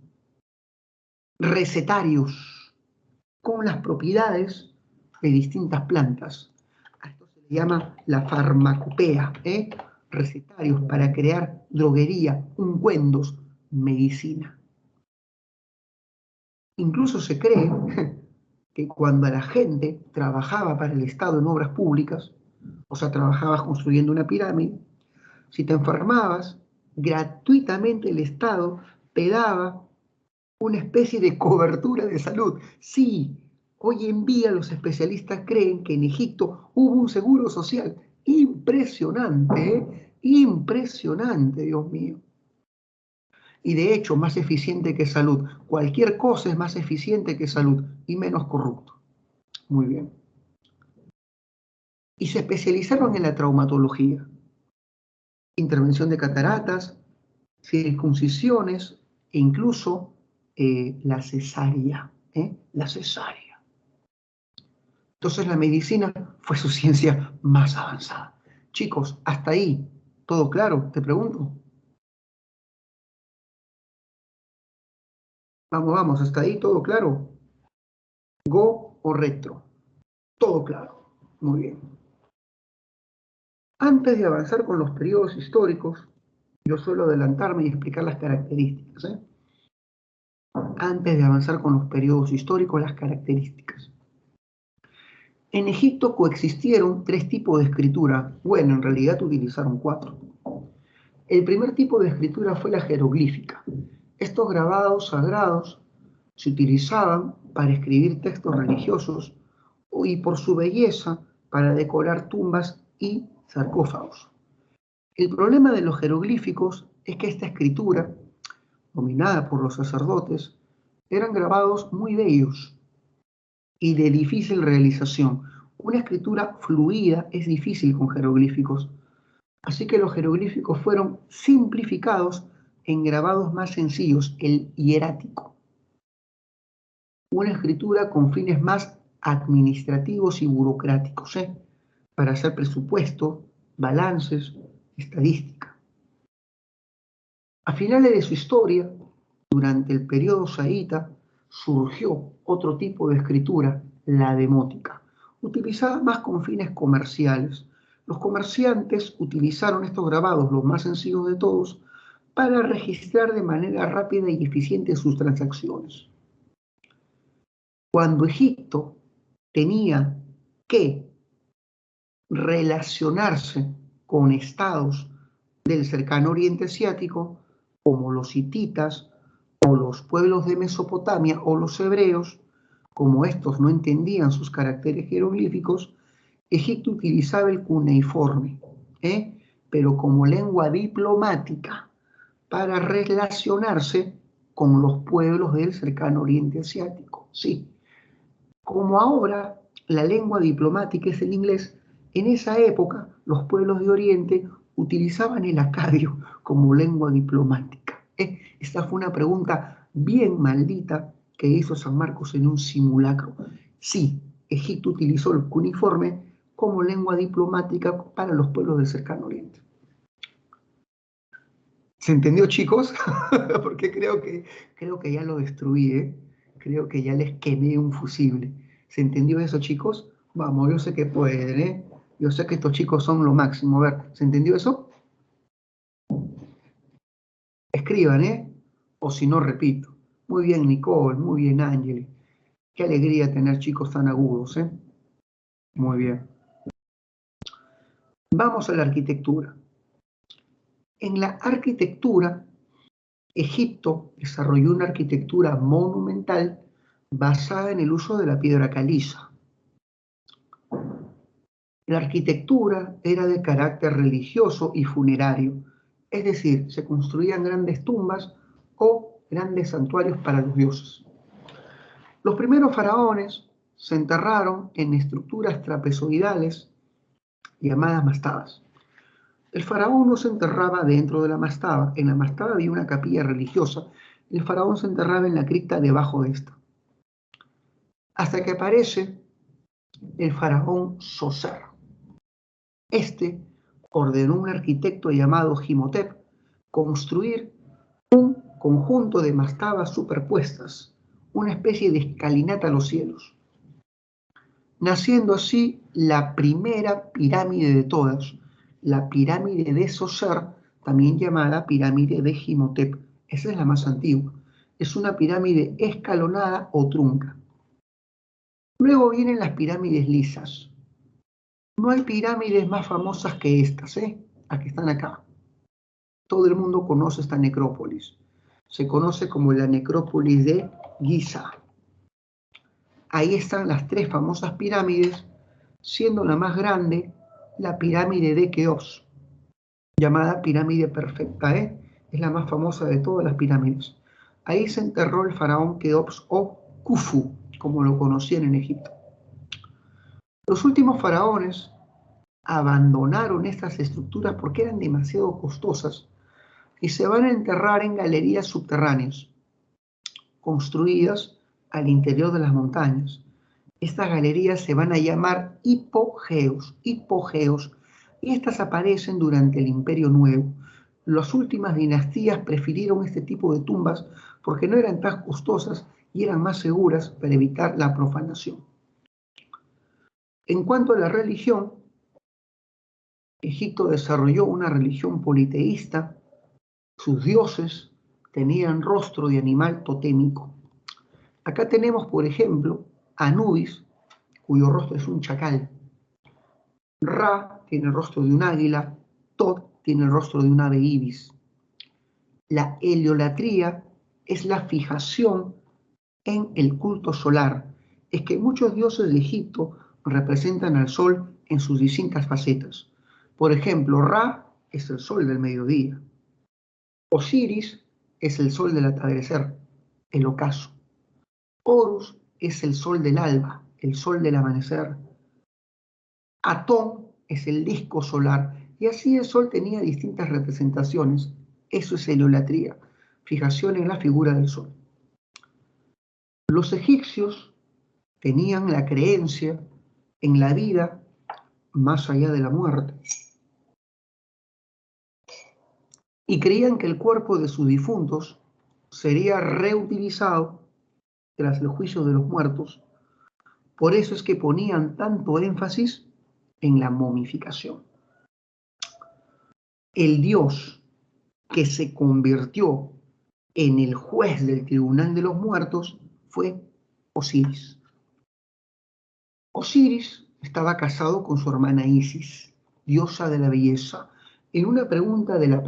recetarios con las propiedades de distintas plantas. A esto se le llama la farmacopea, recetarios para crear droguería, ungüentos, medicina. Incluso se cree que cuando la gente trabajaba para el Estado en obras públicas, o sea, trabajabas construyendo una pirámide, si te enfermabas, gratuitamente el Estado te daba una especie de cobertura de salud. Sí, hoy en día los especialistas creen que en Egipto hubo un seguro social. Impresionante, impresionante, Dios mío. Y de hecho, más eficiente que salud. Cualquier cosa es más eficiente que salud y menos corrupto. Muy bien. Y se especializaron en la traumatología. Intervención de cataratas, circuncisiones e incluso la cesárea. La cesárea. Entonces la medicina fue su ciencia más avanzada. Chicos, hasta ahí, ¿todo claro? Te pregunto. Vamos, hasta ahí, ¿todo claro? ¿Go o retro? Todo claro. Muy bien. Antes de avanzar con los periodos históricos, yo suelo adelantarme y explicar las características. Antes de avanzar con los periodos históricos, las características. En Egipto coexistieron 3 tipos de escritura. Bueno, en realidad utilizaron 4. El primer tipo de escritura fue la jeroglífica. Estos grabados sagrados se utilizaban para escribir textos religiosos y por su belleza para decorar tumbas y sarcófagos. El problema de los jeroglíficos es que esta escritura, dominada por los sacerdotes, eran grabados muy bellos y de difícil realización. Una escritura fluida es difícil con jeroglíficos, así que los jeroglíficos fueron simplificados en grabados más sencillos, el hierático. Una escritura con fines más administrativos y burocráticos, para hacer presupuesto, balances, estadística. A finales de su historia, durante el periodo saíta, surgió otro tipo de escritura, la demótica, utilizada más con fines comerciales. Los comerciantes utilizaron estos grabados, los más sencillos de todos, para registrar de manera rápida y eficiente sus transacciones. Cuando Egipto tenía que relacionarse con estados del cercano oriente asiático, como los hititas o los pueblos de Mesopotamia o los hebreos. Como estos no entendían sus caracteres jeroglíficos, Egipto utilizaba el cuneiforme, pero como lengua diplomática para relacionarse con los pueblos del cercano oriente asiático. Sí, como ahora la lengua diplomática es el inglés, en esa época los pueblos de Oriente utilizaban el acadio como lengua diplomática. Esta fue una pregunta bien maldita que hizo San Marcos en un simulacro. Sí, Egipto utilizó el cuneiforme como lengua diplomática para los pueblos del cercano Oriente. ¿Se entendió, chicos? Porque creo que ya lo destruí, ¿eh? Creo que ya les quemé un fusible. ¿Se entendió eso, chicos? Vamos, yo sé que pueden, ¿eh? Yo sé que estos chicos son lo máximo. A ver, ¿se entendió eso? Escriban, ¿eh? O si no, repito. Muy bien, Nicole, muy bien, Ángel. Qué alegría tener chicos tan agudos, ¿eh? Muy bien. Vamos a la arquitectura. En la arquitectura, Egipto desarrolló una arquitectura monumental basada en el uso de la piedra caliza. La arquitectura era de carácter religioso y funerario, es decir, se construían grandes tumbas o grandes santuarios para los dioses. Los primeros faraones se enterraron en estructuras trapezoidales llamadas mastabas. El faraón no se enterraba dentro de la mastaba, en la mastaba había una capilla religiosa, el faraón se enterraba en la cripta debajo de esta. Hasta que aparece el faraón Zoser. Este ordenó a un arquitecto llamado Imhotep construir un conjunto de mastabas superpuestas, una especie de escalinata a los cielos, naciendo así la primera pirámide de todas, la pirámide de Zoser, también llamada pirámide de Imhotep. Esa es la más antigua. Es una pirámide escalonada o trunca. Luego vienen las pirámides lisas. No hay pirámides más famosas que estas, las que están acá. Todo el mundo conoce esta necrópolis. Se conoce como la necrópolis de Giza. Ahí están las tres famosas pirámides, siendo la más grande la pirámide de Keops, llamada pirámide perfecta, es la más famosa de todas las pirámides. Ahí se enterró el faraón Keops o Khufu, como lo conocían en Egipto. Los últimos faraones abandonaron estas estructuras porque eran demasiado costosas y se van a enterrar en galerías subterráneas, construidas al interior de las montañas. Estas galerías se van a llamar hipogeos, y estas aparecen durante el Imperio Nuevo. Las últimas dinastías prefirieron este tipo de tumbas porque no eran tan costosas y eran más seguras para evitar la profanación. En cuanto a la religión, Egipto desarrolló una religión politeísta. Sus dioses tenían rostro de animal totémico. Acá tenemos, por ejemplo, Anubis, cuyo rostro es un chacal. Ra tiene el rostro de un águila. Tot tiene el rostro de un ave ibis. La heliolatría es la fijación en el culto solar. Es que muchos dioses de Egipto representan al sol en sus distintas facetas. Por ejemplo, Ra es el sol del mediodía. Osiris es el sol del atardecer, el ocaso. Horus es el sol del alba, el sol del amanecer. Atón es el disco solar, y así el sol tenía distintas representaciones. Eso es heliolatría, fijación en la figura del sol. Los egipcios tenían la creencia en la vida más allá de la muerte y creían que el cuerpo de sus difuntos sería reutilizado tras el juicio de los muertos. Por eso es que ponían tanto énfasis en la momificación. El dios que se convirtió en el juez del tribunal de los muertos fue Osiris. Osiris estaba casado con su hermana Isis, diosa de la belleza. En una pregunta de la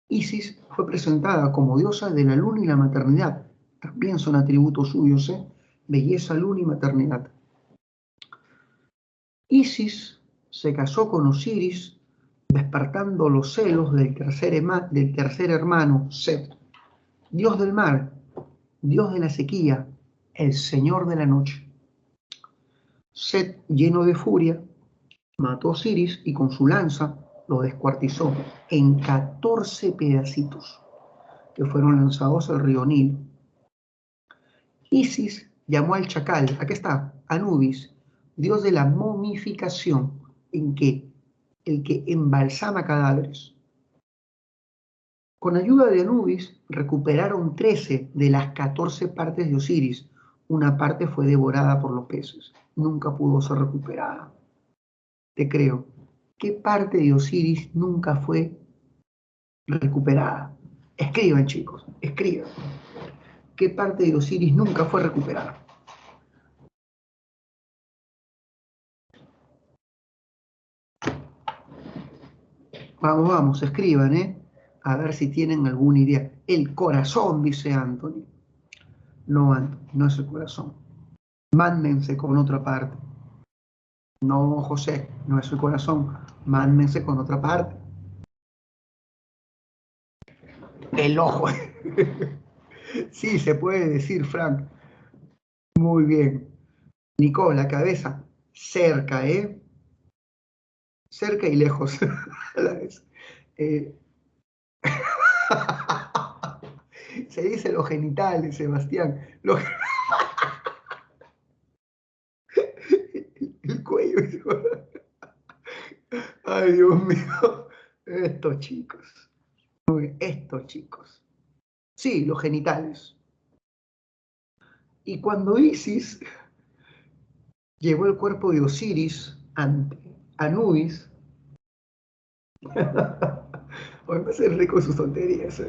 Isis fue presentada como diosa de la luna y la maternidad. También son atributos suyos, ¿eh? Belleza, luna y maternidad. Isis se casó con Osiris, despertando los celos del tercer hermano, Set, dios del mar, dios de la sequía, el señor de la noche. Set, lleno de furia, mató a Osiris y con su lanza lo descuartizó en 14 pedacitos que fueron lanzados al río Nilo. Isis llamó al chacal, aquí está, Anubis, dios de la momificación, el que embalsama cadáveres. Con ayuda de Anubis recuperaron 13 de las 14 partes de Osiris. Una parte fue devorada por los peces. Nunca pudo ser recuperada. Te creo. ¿Qué parte de Osiris nunca fue recuperada? Escriban, chicos, escriban. ¿Qué parte de Osiris nunca fue recuperada? Vamos, vamos, escriban, ¿eh? A ver si tienen alguna idea. El corazón, dice Anthony. No, Anthony, no es el corazón. Mándense con otra parte. No, José, no es el corazón. Mándense con otra parte. El ojo. Sí, se puede decir, Frank. Muy bien. Nicole, la cabeza. Cerca, ¿eh? Cerca y lejos. A la vez. Se dice los genitales, Sebastián. El cuello. Ay, Dios mío. Estos chicos. Estos chicos. Sí, los genitales. Y cuando Isis llevó el cuerpo de Osiris ante Anubis, hoy me hace rico sus tonterías.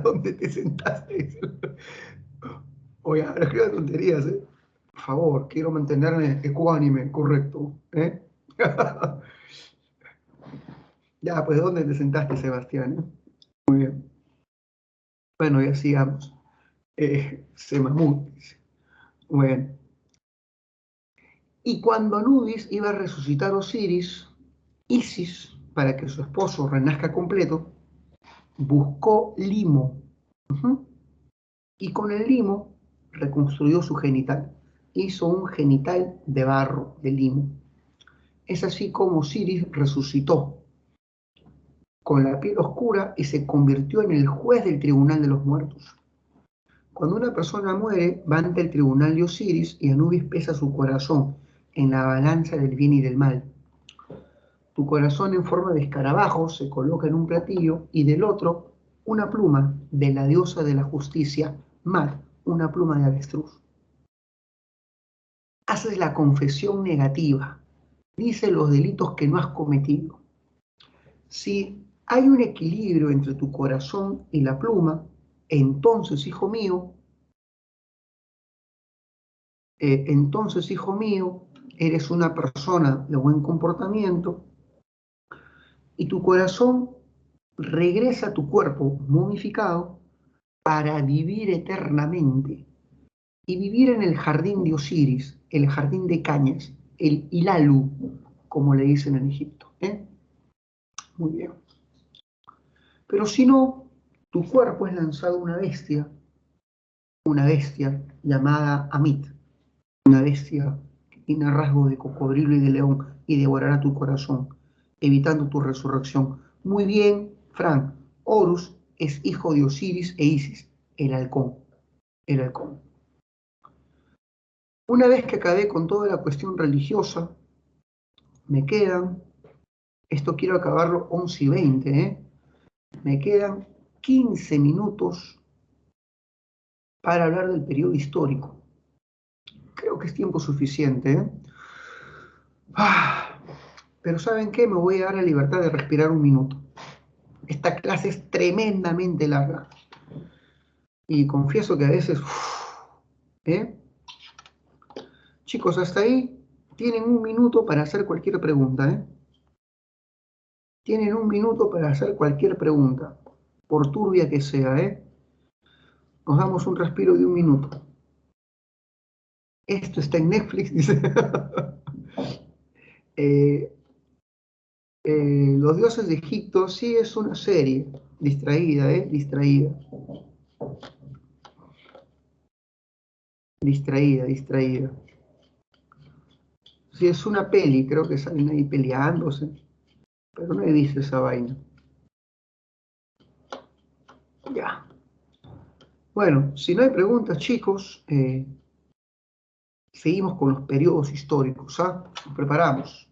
¿Dónde te sentaste? Oye, ahora escriba tonterías, ¿eh? Por favor, quiero mantenerme ecuánime, correcto, ¿eh? Ya, pues, ¿dónde te sentaste, Sebastián? Muy bien. Bueno, ya sigamos. Semamut, dice. Bueno. Y cuando Anubis iba a resucitar a Osiris, Isis, para que su esposo renazca completo, buscó limo. Y con el limo reconstruyó su genital. Hizo un genital de barro, de limo. Es así como Osiris resucitó con la piel oscura y se convirtió en el juez del tribunal de los muertos. Cuando una persona muere, va ante el tribunal de Osiris y Anubis pesa su corazón en la balanza del bien y del mal. Tu corazón en forma de escarabajo se coloca en un platillo y del otro una pluma de la diosa de la justicia, Mat, una pluma de avestruz. Haces la confesión negativa, dice los delitos que no has cometido. Si hay un equilibrio entre tu corazón y la pluma, entonces, hijo mío, eres una persona de buen comportamiento y tu corazón regresa a tu cuerpo momificado para vivir eternamente y vivir en el jardín de Osiris, el jardín de cañas, el Ilalu, como le dicen en Egipto. Muy bien. Pero si no, tu cuerpo es lanzado a una bestia llamada Amit, una bestia que tiene rasgos de cocodrilo y de león y devorará tu corazón, evitando tu resurrección. Muy bien, Frank. Horus es hijo de Osiris e Isis, el halcón. El halcón. Una vez que acabé con toda la cuestión religiosa, me quedan, esto quiero acabarlo 11:20, me quedan 15 minutos para hablar del periodo histórico. Creo que es tiempo suficiente. Pero ¿saben qué? Me voy a dar la libertad de respirar un minuto. Esta clase es tremendamente larga. Y confieso que a veces... Chicos, hasta ahí tienen un minuto para hacer cualquier pregunta, ¿eh? Tienen un minuto para hacer cualquier pregunta, por turbia que sea, ¿eh? Nos damos un respiro de un minuto. Esto está en Netflix, dice. Los dioses de Egipto, sí es una serie. Distraída, ¿eh? Distraída. Distraída, distraída. Sí es una peli, creo que salen ahí peleándose. Pero no he visto esa vaina. Ya. Bueno, si no hay preguntas, chicos, seguimos con los periodos históricos, ¿ah? Nos preparamos.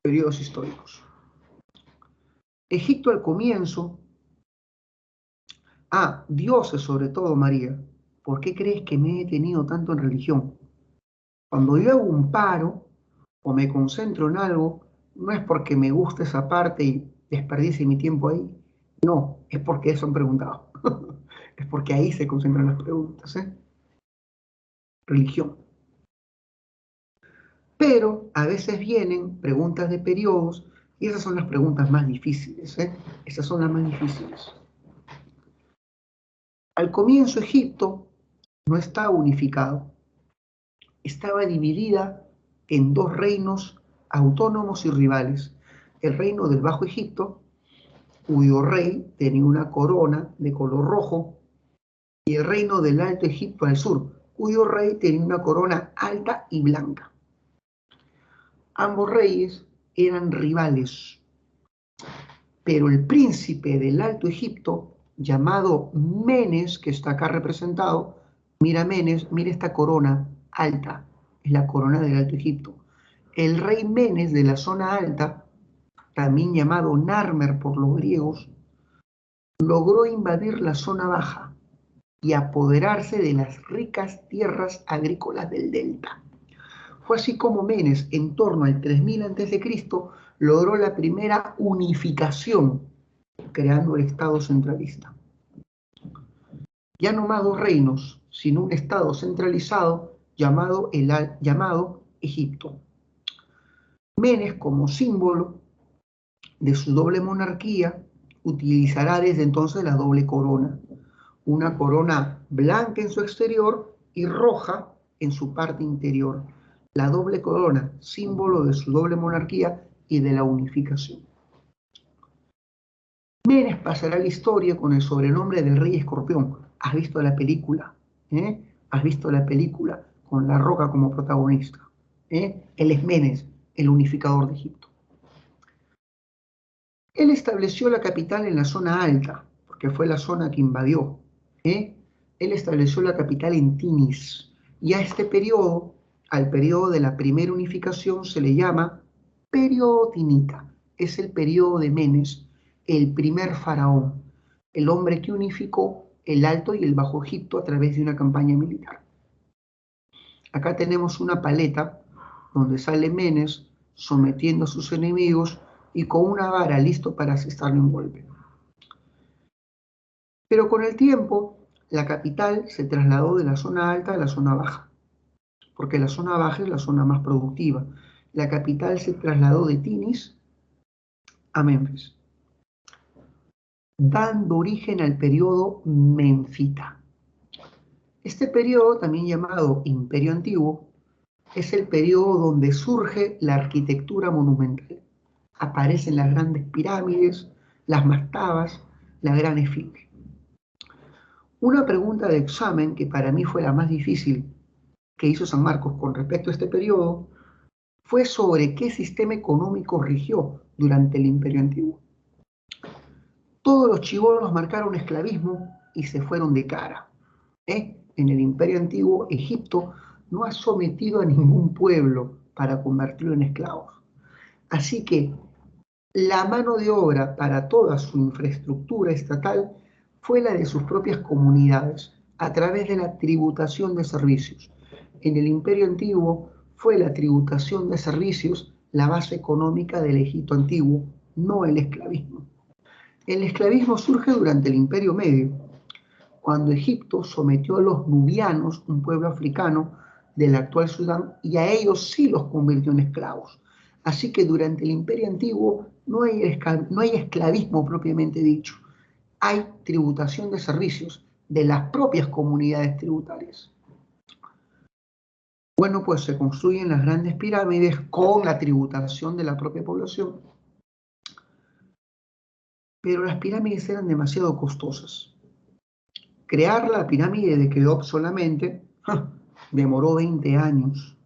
Periodos históricos. Egipto al comienzo. Dioses sobre todo, María. ¿Por qué crees que me he detenido tanto en religión? Cuando yo hago un paro o me concentro en algo, no es porque me gusta esa parte y desperdicie mi tiempo ahí. No, es porque eso han preguntado. Es porque ahí se concentran las preguntas, ¿eh? Religión. Pero a veces vienen preguntas de periodos y esas son las preguntas más difíciles, ¿eh? Esas son las más difíciles. Al comienzo Egipto no estaba unificado, estaba dividida en dos reinos autónomos y rivales. El reino del Bajo Egipto, cuyo rey tenía una corona de color rojo, y el reino del Alto Egipto al sur, cuyo rey tenía una corona alta y blanca. Ambos reyes eran rivales, pero el príncipe del Alto Egipto, llamado Menes, que está acá representado, mira Menes, mira esta corona alta, es la corona del Alto Egipto. El rey Menes de la zona alta, también llamado Narmer por los griegos, logró invadir la zona baja y apoderarse de las ricas tierras agrícolas del delta. Fue así como Menes, en torno al 3000 a.C., logró la primera unificación, creando el Estado centralista. Ya no más dos reinos, sino un Estado centralizado llamado Egipto. Menes, como símbolo de su doble monarquía, utilizará desde entonces la doble corona. Una corona blanca en su exterior y roja en su parte interior. La doble corona, símbolo de su doble monarquía y de la unificación. Menes pasará a la historia con el sobrenombre del Rey Escorpión. ¿Has visto la película? ¿Has visto la película con La Roca como protagonista? Él es Menes, el unificador de Egipto. Él estableció la capital en la zona alta, porque fue la zona que invadió. Él estableció la capital en Tinis. Y a este periodo, al periodo de la primera unificación, se le llama periodo tinita. Es el periodo de Menes, el primer faraón, el hombre que unificó el Alto y el Bajo Egipto a través de una campaña militar. Acá tenemos una paleta donde sale Menes sometiendo a sus enemigos y con una vara listo para asestarle un golpe. Pero con el tiempo, la capital se trasladó de la zona alta a la zona baja, porque la zona baja es la zona más productiva. La capital se trasladó de Tinis a Menfis, dando origen al periodo menfita. Este periodo, también llamado Imperio Antiguo, es el periodo donde surge la arquitectura monumental. Aparecen las grandes pirámides, las mastabas, la gran esfinge. Una pregunta de examen que para mí fue la más difícil que hizo San Marcos con respecto a este periodo fue sobre qué sistema económico rigió durante el Imperio Antiguo. Todos los chibolos marcaron esclavismo y se fueron de cara. En el Imperio Antiguo, Egipto no ha sometido a ningún pueblo para convertirlo en esclavos. Así que la mano de obra para toda su infraestructura estatal fue la de sus propias comunidades, a través de la tributación de servicios. En el Imperio Antiguo fue la tributación de servicios la base económica del Egipto antiguo, no el esclavismo. El esclavismo surge durante el Imperio Medio, cuando Egipto sometió a los nubianos, un pueblo africano del actual Sudán, y a ellos sí los convirtió en esclavos. Así que durante el Imperio Antiguo no hay esclavismo propiamente dicho, hay tributación de servicios de las propias comunidades tributarias. Bueno, pues se construyen las grandes pirámides con la tributación de la propia población, pero las pirámides eran demasiado costosas. Crear la pirámide de Keops solamente demoró 20 años,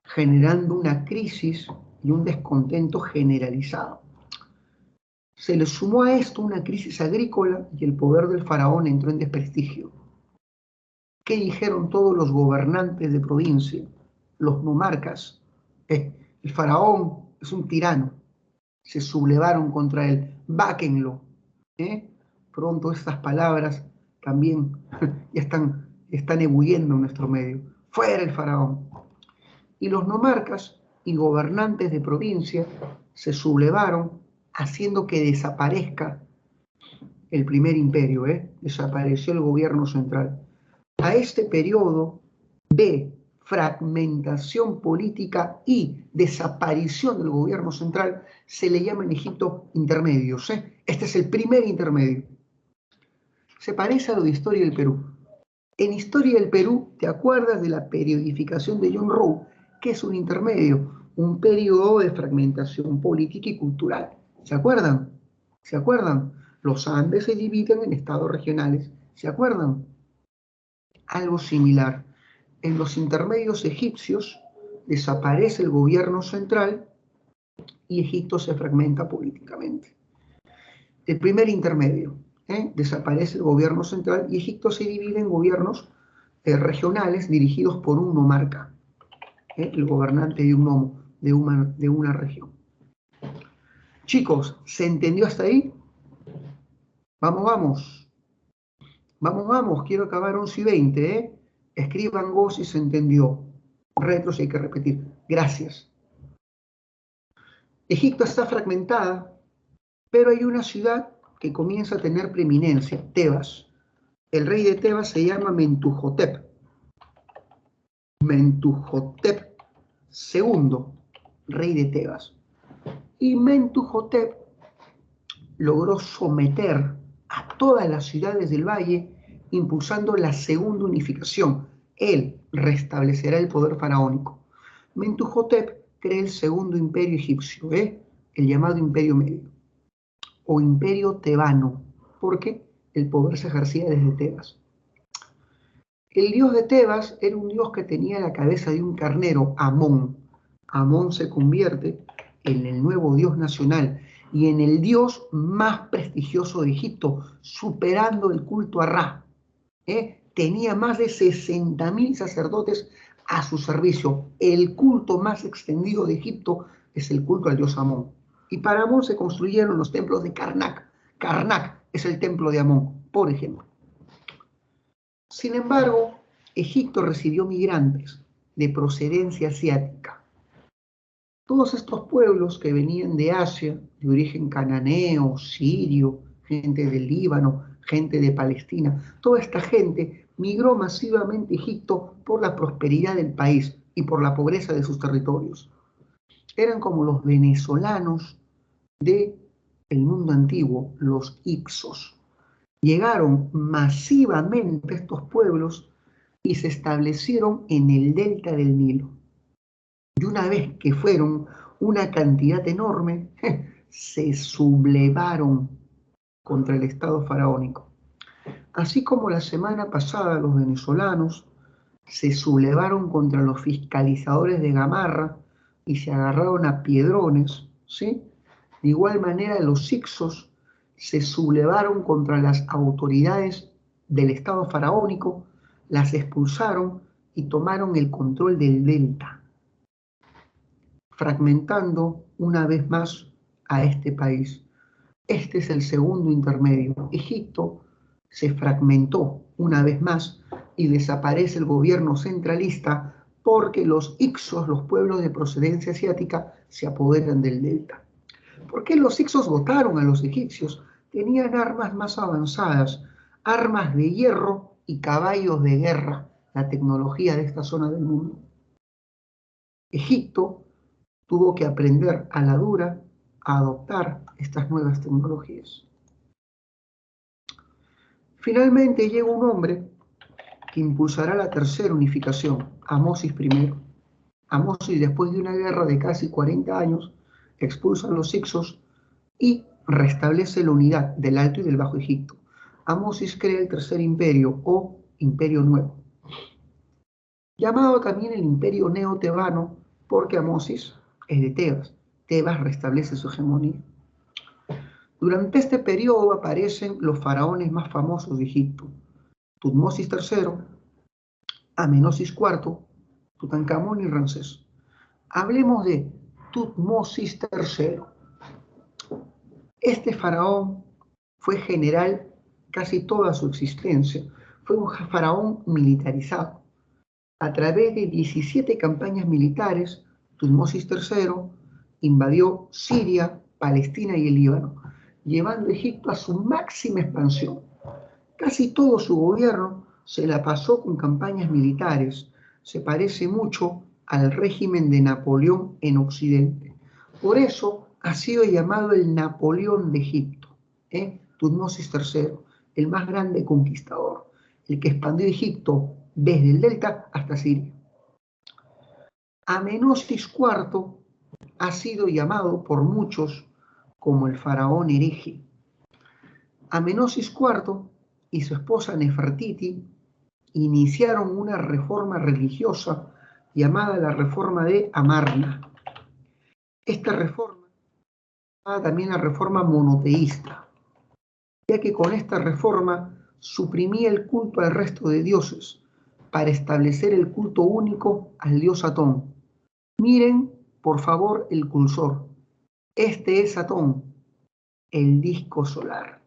generando una crisis y un descontento generalizado. Se le sumó a esto una crisis agrícola y el poder del faraón entró en desprestigio. ¿Qué dijeron todos los gobernantes de provincia, los nomarcas? El faraón es un tirano. Se sublevaron contra él. Váquenlo. Pronto estas palabras también ya están ebulliendo en nuestro medio. Fuera el faraón. Y los nomarcas y gobernantes de provincia se sublevaron, haciendo que desaparezca el primer imperio. Desapareció el gobierno central. A este periodo de fragmentación política y desaparición del gobierno central se le llama en Egipto intermedios. Este es el primer intermedio. Se parece a lo de Historia del Perú. En Historia del Perú, ¿te acuerdas de la periodificación de John Rowe? Que es un intermedio, un periodo de fragmentación política y cultural. ¿Se acuerdan? ¿Se acuerdan? Los Andes se dividen en estados regionales. ¿Se acuerdan? Algo similar. En los intermedios egipcios desaparece el gobierno central y Egipto se fragmenta políticamente. El primer intermedio, desaparece el gobierno central y Egipto se divide en gobiernos regionales dirigidos por un nomarca, el gobernante de una región. Chicos, ¿se entendió hasta ahí? Vamos. Quiero acabar 11:20, Escriban go si se entendió. Retro si hay que repetir. Gracias. Egipto está fragmentada, pero hay una ciudad que comienza a tener preeminencia, Tebas. El rey de Tebas se llama Mentuhotep. Mentuhotep II, rey de Tebas. Y Mentuhotep logró someter a todas las ciudades del valle, impulsando la segunda unificación. Él restablecerá el poder faraónico. Mentuhotep crea el segundo imperio egipcio, el llamado Imperio Medio, o Imperio Tebano, porque el poder se ejercía desde Tebas. El dios de Tebas era un dios que tenía la cabeza de un carnero, Amón. Amón se convierte en el nuevo dios nacional y en el dios más prestigioso de Egipto, superando el culto a Ra. Tenía más de 60.000 sacerdotes a su servicio. El culto más extendido de Egipto es el culto al dios Amón. Y para Amón se construyeron los templos de Karnak. Karnak es el templo de Amón, por ejemplo. Sin embargo, Egipto recibió migrantes de procedencia asiática. Todos estos pueblos que venían de Asia, de origen cananeo, sirio, gente del Líbano, gente de Palestina, toda esta gente migró masivamente a Egipto por la prosperidad del país y por la pobreza de sus territorios. Eran como los venezolanos del mundo antiguo, los Ixos. Llegaron masivamente estos pueblos y se establecieron en el delta del Nilo. Y una vez que fueron una cantidad enorme, se sublevaron contra el Estado faraónico. Así como la semana pasada los venezolanos se sublevaron contra los fiscalizadores de Gamarra y se agarraron a piedrones, ¿sí? De igual manera los Ixos se sublevaron contra las autoridades del Estado faraónico, las expulsaron y tomaron el control del delta, fragmentando una vez más a este país. Este es el segundo intermedio. Egipto se fragmentó una vez más y desaparece el gobierno centralista porque los Ixos, los pueblos de procedencia asiática, se apoderan del delta. ¿Por qué los Ixos votaron a los egipcios? Tenían armas más avanzadas. armas de hierro y caballos de guerra, la tecnología de esta zona del mundo. Egipto tuvo que aprender a la dura a adoptar estas nuevas tecnologías. Finalmente llega un hombre que impulsará la tercera unificación, Amosis I. Amosis, después de una guerra de casi 40 años, expulsa a los hicsos y restablece la unidad del Alto y del Bajo Egipto. Amosis crea el tercer imperio o imperio nuevo, llamado también el imperio neotebano porque Amosis es de Tebas. Tebas restablece su hegemonía. Durante este periodo aparecen los faraones más famosos de Egipto: Tutmosis III, Amenosis IV, Tutankamón y Ramsés. Hablemos de Tutmosis III. Este faraón fue general casi toda su existencia. Fue un faraón militarizado. A través de 17 campañas militares, Tutmosis III invadió Siria, Palestina y el Líbano, llevando a Egipto a su máxima expansión. Casi todo su gobierno se la pasó con campañas militares. Se parece mucho al régimen de Napoleón en Occidente. Por eso ha sido llamado el Napoleón de Egipto, Tutmosis III, el más grande conquistador, el que expandió Egipto desde el delta hasta Siria. Amenosis IV ha sido llamado por muchos como el faraón hereje. Amenosis IV y su esposa Nefertiti iniciaron una reforma religiosa llamada la Reforma de Amarna. Esta reforma llamada también la Reforma monoteísta, ya que con esta reforma suprimía el culto al resto de dioses para establecer el culto único al dios Atón. Miren, por favor, el cursor. Este es Atón, el disco solar.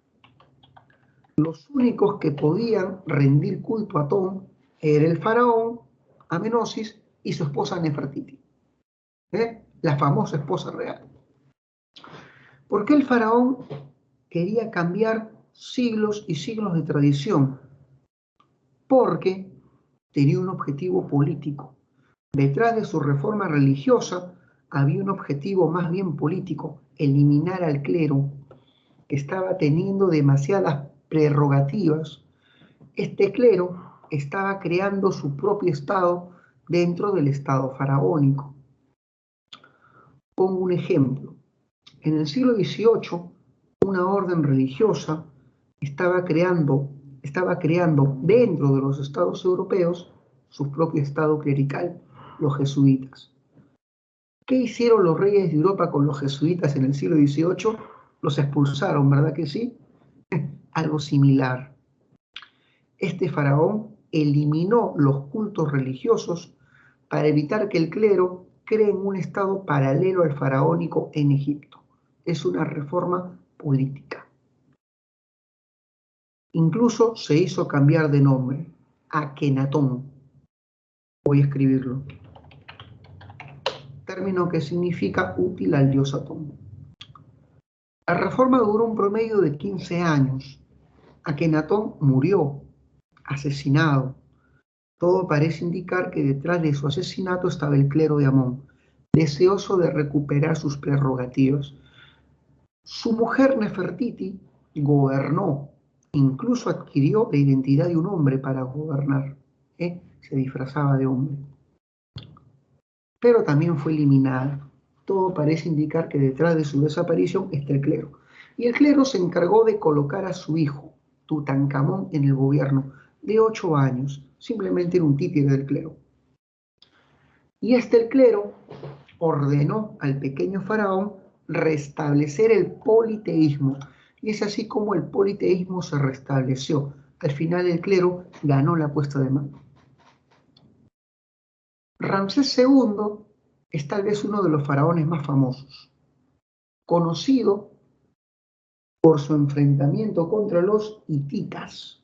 Los únicos que podían rendir culto a Atón era el faraón Amenosis y su esposa Nefertiti, la famosa esposa real. ¿Por qué el faraón quería cambiar siglos y siglos de tradición? Porque tenía un objetivo político. Detrás de su reforma religiosa había un objetivo más bien político: eliminar al clero, que estaba teniendo demasiadas prerrogativas. Este clero estaba creando su propio estado dentro del estado faraónico. Pongo un ejemplo. En el siglo XVIII, una orden religiosa estaba creando dentro de los estados europeos su propio estado clerical, los jesuitas. ¿Qué hicieron los reyes de Europa con los jesuitas en el siglo XVIII? Los expulsaron, ¿verdad que sí? Algo similar. Este faraón eliminó los cultos religiosos para evitar que el clero cree en un estado paralelo al faraónico en Egipto. Es una reforma política. Incluso se hizo cambiar de nombre, Akenatón. Voy a escribirlo. Término que significa útil al dios Atón. La reforma duró un promedio de 15 años. Akenatón murió, asesinado. Todo parece indicar que detrás de su asesinato estaba el clero de Amón, deseoso de recuperar sus prerrogativas. Su mujer Nefertiti gobernó, incluso adquirió la identidad de un hombre para gobernar, se disfrazaba de hombre. Pero también fue eliminada. Todo parece indicar que detrás de su desaparición está el clero. Y el clero se encargó de colocar a su hijo, Tutankamón, en el gobierno, de 8 años. Simplemente era un títere del clero. Y el clero ordenó al pequeño faraón restablecer el politeísmo. Y es así como el politeísmo se restableció. Al final el clero ganó la puesta de mano. Ramsés II es tal vez uno de los faraones más famosos, conocido por su enfrentamiento contra los hititas.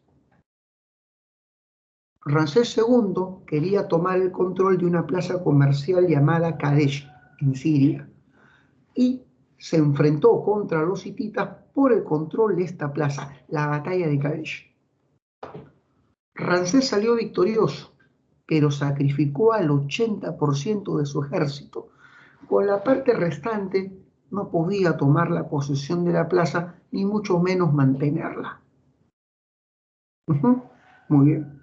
Ramsés II quería tomar el control de una plaza comercial llamada Kadesh, en Siria, y se enfrentó contra los hititas por el control de esta plaza, la batalla de Kadesh. Ramsés salió victorioso, pero sacrificó al 80% de su ejército. Con la parte restante no podía tomar la posesión de la plaza, ni mucho menos mantenerla. Muy bien.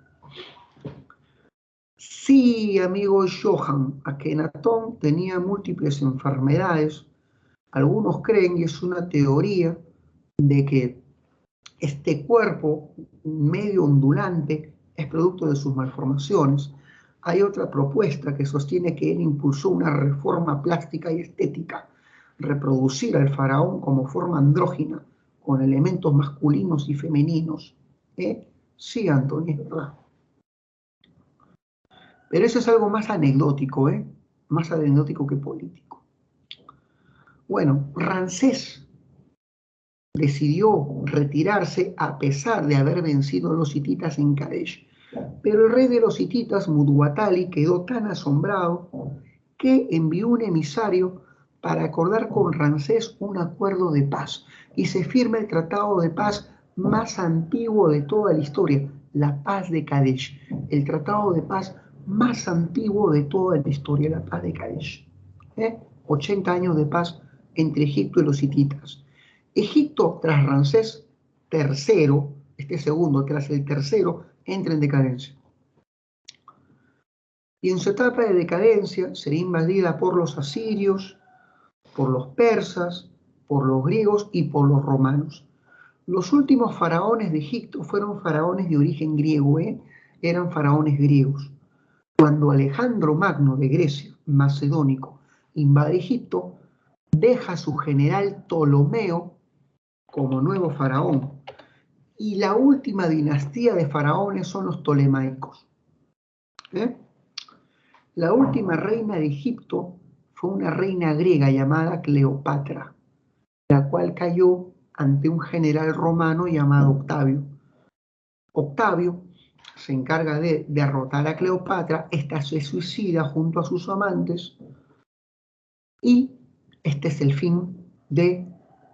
Sí, amigo Johan, Akenatón tenía múltiples enfermedades. Algunos creen, y es una teoría, de que este cuerpo medio ondulante es producto de sus malformaciones. Hay otra propuesta que sostiene que él impulsó una reforma plástica y estética, reproducir al faraón como forma andrógina, con elementos masculinos y femeninos. Sí, Antonio, es verdad. Pero eso es algo más anecdótico, más anecdótico que político. Bueno, Ramsés decidió retirarse a pesar de haber vencido a los hititas en Kadesh. Pero el rey de los hititas, Mudwatali, quedó tan asombrado que envió un emisario para acordar con Ramsés un acuerdo de paz. Y se firma el tratado de paz más antiguo de toda la historia, la paz de Kadesh. El tratado de paz más antiguo de toda la historia, la paz de Kadesh. 80 años de paz entre Egipto y los hititas. Egipto, tras Ramsés III, este segundo, tras el tercero, entra en decadencia. Y en su etapa de decadencia será invadida por los asirios, por los persas, por los griegos y por los romanos. Los últimos faraones de Egipto fueron faraones de origen griego, eran faraones griegos. Cuando Alejandro Magno de Grecia, macedónico, invade Egipto, deja a su general Ptolomeo como nuevo faraón. Y la última dinastía de faraones son los ptolemaicos. La última reina de Egipto fue una reina griega llamada Cleopatra, la cual cayó ante un general romano llamado Octavio. Octavio se encarga de derrotar a Cleopatra, esta se suicida junto a sus amantes y este es el fin del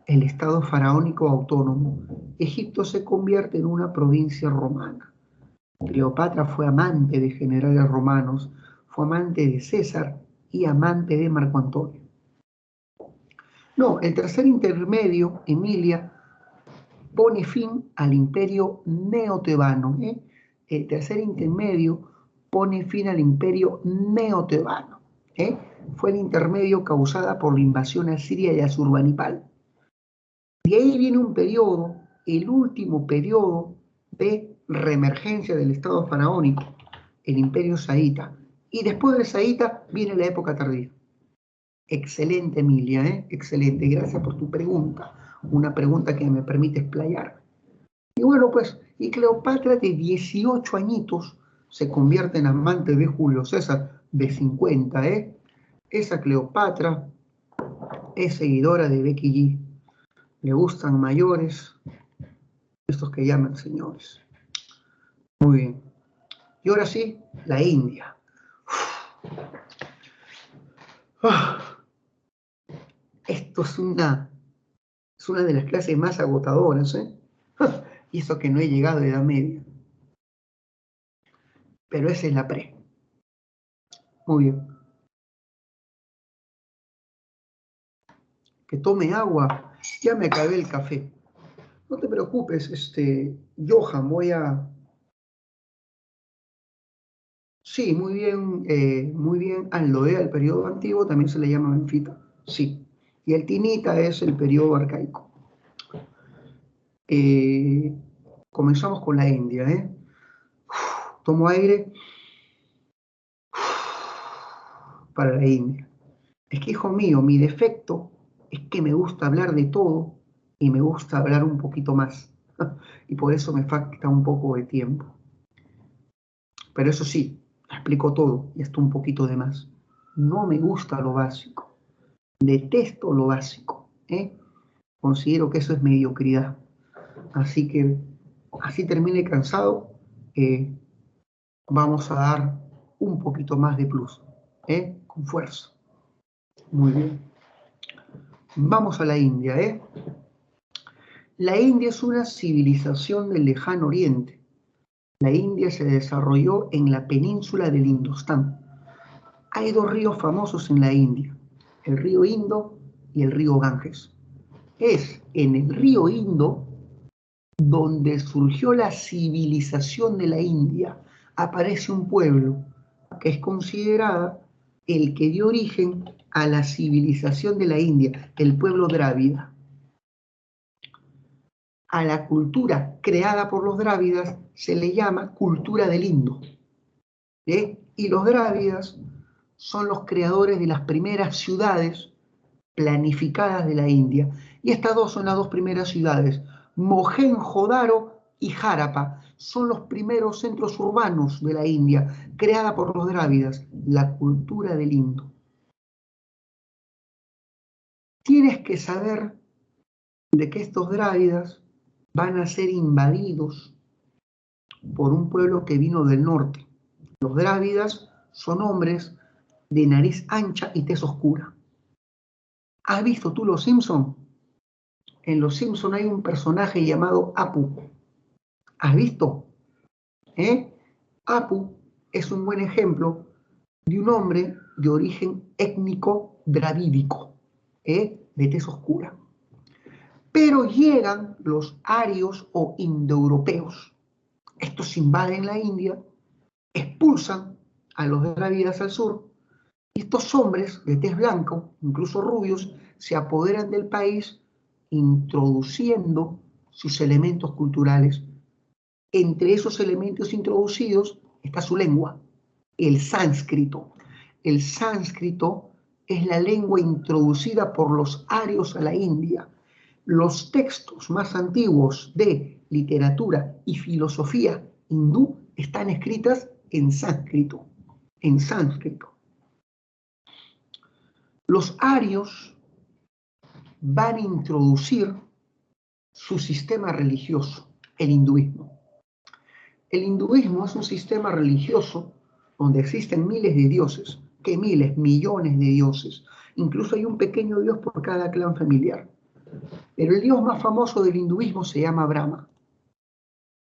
Estado faraónico autónomo. Egipto se convierte en una provincia romana. Cleopatra fue amante de generales romanos, fue amante de César y amante de Marco Antonio. No, el tercer intermedio, Emilia, pone fin al imperio neotebano. El tercer intermedio pone fin al imperio neotebano. Fue el intermedio causada por la invasión asiria y Asurbanipal. De ahí viene un periodo, el último periodo de reemergencia del Estado faraónico, el imperio saíta. Y después del saíta viene la época tardía. Excelente, Emilia, excelente. Gracias por tu pregunta. Una pregunta que me permite explayar. Y bueno, pues, y Cleopatra de 18 añitos se convierte en amante de Julio César de 50, Esa Cleopatra es seguidora de Becky G. Le gustan mayores, estos que llaman señores. Muy bien. Y ahora sí, la India. Esto es una de las clases más agotadoras, Y eso que no he llegado a edad media. Pero esa es la pre. Muy bien. Que tome agua. Ya me acabé el café. No te preocupes, Johan, voy a... Sí, muy bien. Al Loea, el periodo antiguo, también se le llama Menfita. Sí. Y el Tinita es el periodo arcaico. Comenzamos con la India, Tomo aire para la India. Es que, hijo mío, mi defecto es que me gusta hablar de todo y me gusta hablar un poquito más. Y por eso me falta un poco de tiempo. Pero eso sí, explico todo y esto un poquito de más. No me gusta lo básico. Detesto lo básico. Considero que eso es mediocridad. Así que, así termine cansado, vamos a dar un poquito más de plus. Con fuerza. Muy bien. Vamos a la India, La India es una civilización del lejano oriente. La India se desarrolló en la península del Indostán. Hay dos ríos famosos en la India, el río Indo y el río Ganges. Es en el río Indo donde surgió la civilización de la India. Aparece un pueblo que es considerada el que dio origen a la civilización de la India, el pueblo drávida. A la cultura creada por los drávidas se le llama cultura del Indo. Y los drávidas son los creadores de las primeras ciudades planificadas de la India. Y estas dos son las dos primeras ciudades. Mohenjo-Daro y Harappa son los primeros centros urbanos de la India, creada por los drávidas, la cultura del Indo. Tienes que saber de que estos drávidas van a ser invadidos por un pueblo que vino del norte. Los drávidas son hombres de nariz ancha y tez oscura. ¿Has visto tú Los Simpson? En Los Simpson hay un personaje llamado Apu. ¿Has visto? Apu es un buen ejemplo de un hombre de origen étnico dravídico, de tez oscura. Pero llegan los arios o indoeuropeos. Estos invaden la India, expulsan a los drávidas al sur, y estos hombres de tez blanca, incluso rubios, se apoderan del país introduciendo sus elementos culturales. Entre esos elementos introducidos está su lengua, el sánscrito. El sánscrito es la lengua introducida por los arios a la India. Los textos más antiguos de literatura y filosofía hindú están escritas en sánscrito. En sánscrito. Los arios van a introducir su sistema religioso, el hinduismo. El hinduismo es un sistema religioso donde existen miles de dioses, que miles, millones de dioses. Incluso hay un pequeño dios por cada clan familiar. Pero el dios más famoso del hinduismo se llama Brahma.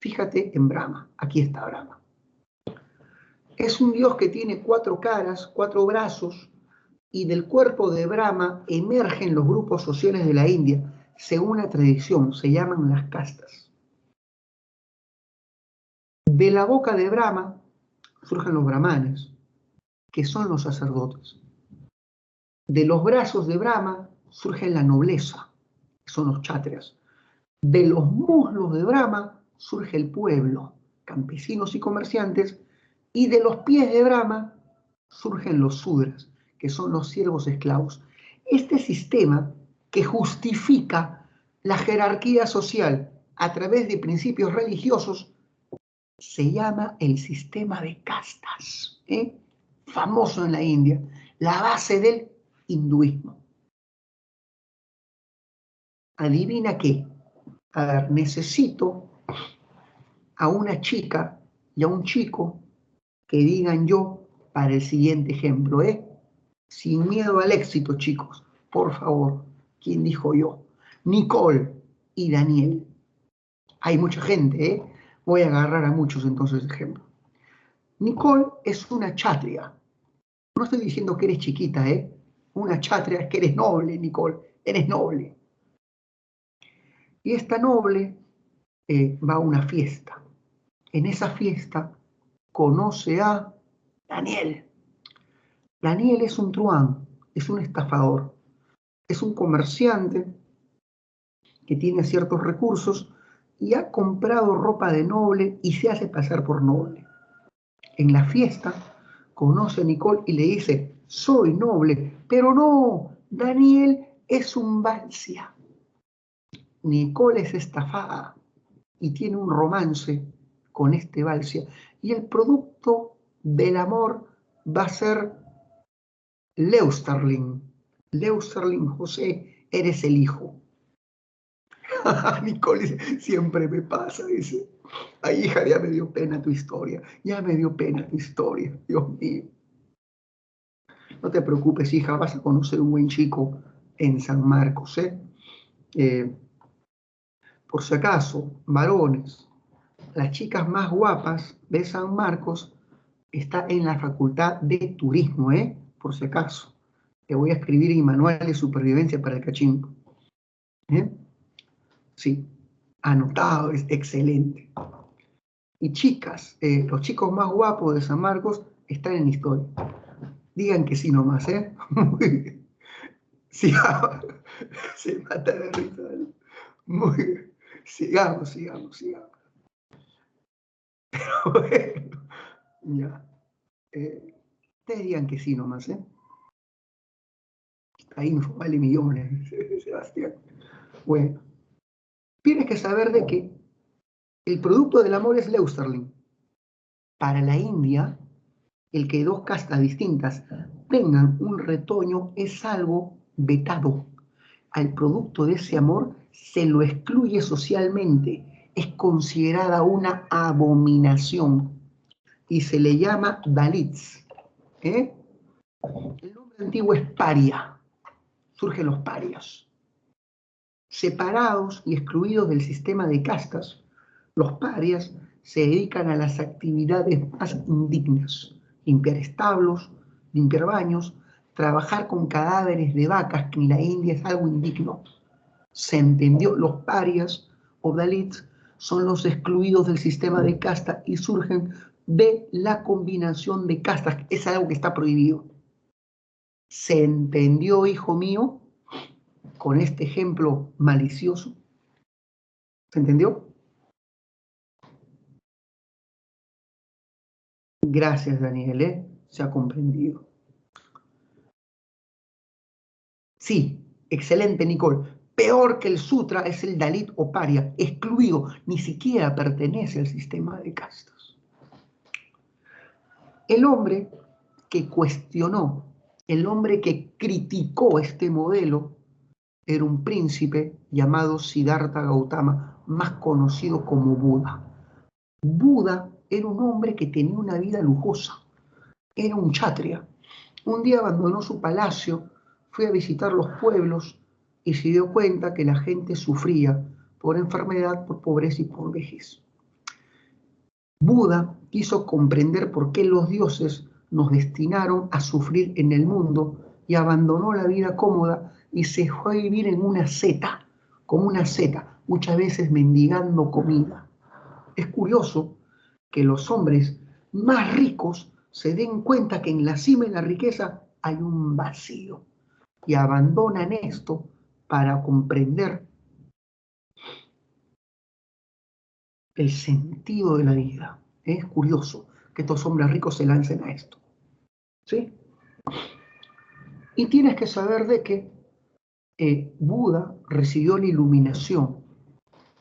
Fíjate en Brahma, aquí está Brahma. Es un dios que tiene 4 caras, 4 brazos, y del cuerpo de Brahma emergen los grupos sociales de la India. Según la tradición, se llaman las castas. De la boca de Brahma surgen los brahmanes, que son los sacerdotes. De los brazos de Brahma surge la nobleza, que son los kshatriyas. De los muslos de Brahma surge el pueblo, campesinos y comerciantes, y de los pies de Brahma surgen los sudras, que son los siervos esclavos. Este sistema que justifica la jerarquía social a través de principios religiosos se llama el sistema de castas, famoso en la India, la base del hinduismo. Adivina qué. A ver, necesito a una chica y a un chico que digan yo para el siguiente ejemplo, Sin miedo al éxito, chicos. Por favor, ¿quién dijo yo? Nicole y Daniel. Hay mucha gente, Voy a agarrar a muchos entonces de ejemplo. Nicole es una kshatriya. No estoy diciendo que eres chiquita, Una kshatriya es que eres noble, Nicole. Eres noble. Y esta noble va a una fiesta. En esa fiesta conoce a Daniel. Daniel es un truán, es un estafador, es un comerciante que tiene ciertos recursos y ha comprado ropa de noble y se hace pasar por noble. En la fiesta conoce a Nicole y le dice, soy noble, pero no, Daniel es un balsia. Nicole es estafada y tiene un romance con este balsia. Y el producto del amor va a ser Leusterling. Leusterling, José, eres el hijo. Nicole siempre me pasa, dice. Ay, hija, ya me dio pena tu historia. Ya me dio pena tu historia, Dios mío. No te preocupes, hija, vas a conocer un buen chico en San Marcos, Por si acaso, varones, las chicas más guapas de San Marcos está en la Facultad de Turismo, por si acaso. Te voy a escribir en manual de supervivencia para el cachín. Sí, anotado, es excelente. Y chicas, los chicos más guapos de San Marcos están en historia. Digan que sí nomás, Muy bien. Sigamos. Se mata de risa. Muy bien. Sigamos. Bueno, ya. Ustedes digan que sí nomás, Esta info vale millones, Sebastián. Bueno, tienes que saber de que el producto del amor es Leusterling. Para la India, el que dos castas distintas tengan un retoño es algo vetado. Al producto de ese amor se lo excluye socialmente. Es considerada una abominación y se le llama Dalits. El nombre antiguo es paria. Surgen los parias. Separados y excluidos del sistema de castas, los parias se dedican a las actividades más indignas: limpiar establos, limpiar baños, trabajar con cadáveres de vacas, que en la India es algo indigno. Se entendió, los parias o dalits son los excluidos del sistema de casta y surgen de la combinación de castas, es algo que está prohibido. ¿Se entendió, hijo mío, con este ejemplo malicioso? ¿Se entendió? Gracias, Daniel, se ha comprendido. Sí, excelente, Nicole. Peor que el sutra es el dalit o paria, excluido, ni siquiera pertenece al sistema de castas. El hombre que cuestionó, el hombre que criticó este modelo, era un príncipe llamado Siddhartha Gautama, más conocido como Buda. Buda era un hombre que tenía una vida lujosa, era un kshatriya. Un día abandonó su palacio, fue a visitar los pueblos y se dio cuenta que la gente sufría por enfermedad, por pobreza y por vejez. Buda quiso comprender por qué los dioses nos destinaron a sufrir en el mundo y abandonó la vida cómoda y se fue a vivir en una seta, como una seta, muchas veces mendigando comida. Es curioso que los hombres más ricos se den cuenta que en la cima de la riqueza hay un vacío y abandonan esto para comprender el sentido de la vida. Es curioso que estos hombres ricos se lancen a esto. ¿Sí? Y tienes que saber de que Buda recibió la iluminación.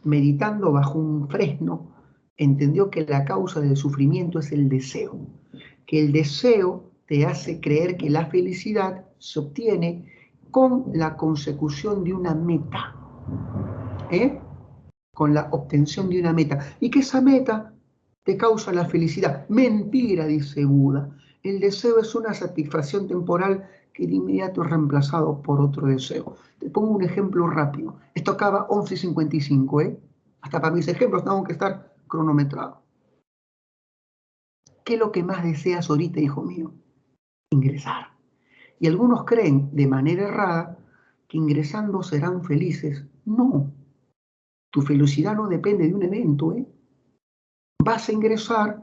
Meditando bajo un fresno, entendió que la causa del sufrimiento es el deseo. Que el deseo te hace creer que la felicidad se obtiene con la consecución de una meta. Con la obtención de una meta. Y que esa meta te causa la felicidad. Mentira, dice Buda. El deseo es una satisfacción temporal que de inmediato es reemplazado por otro deseo. Te pongo un ejemplo rápido. Esto acaba 11:55, Hasta para mis ejemplos tengo que estar cronometrado. ¿Qué es lo que más deseas ahorita, hijo mío? Ingresar. Y algunos creen, de manera errada, que ingresando serán felices. No. Tu felicidad no depende de un evento, Vas a ingresar,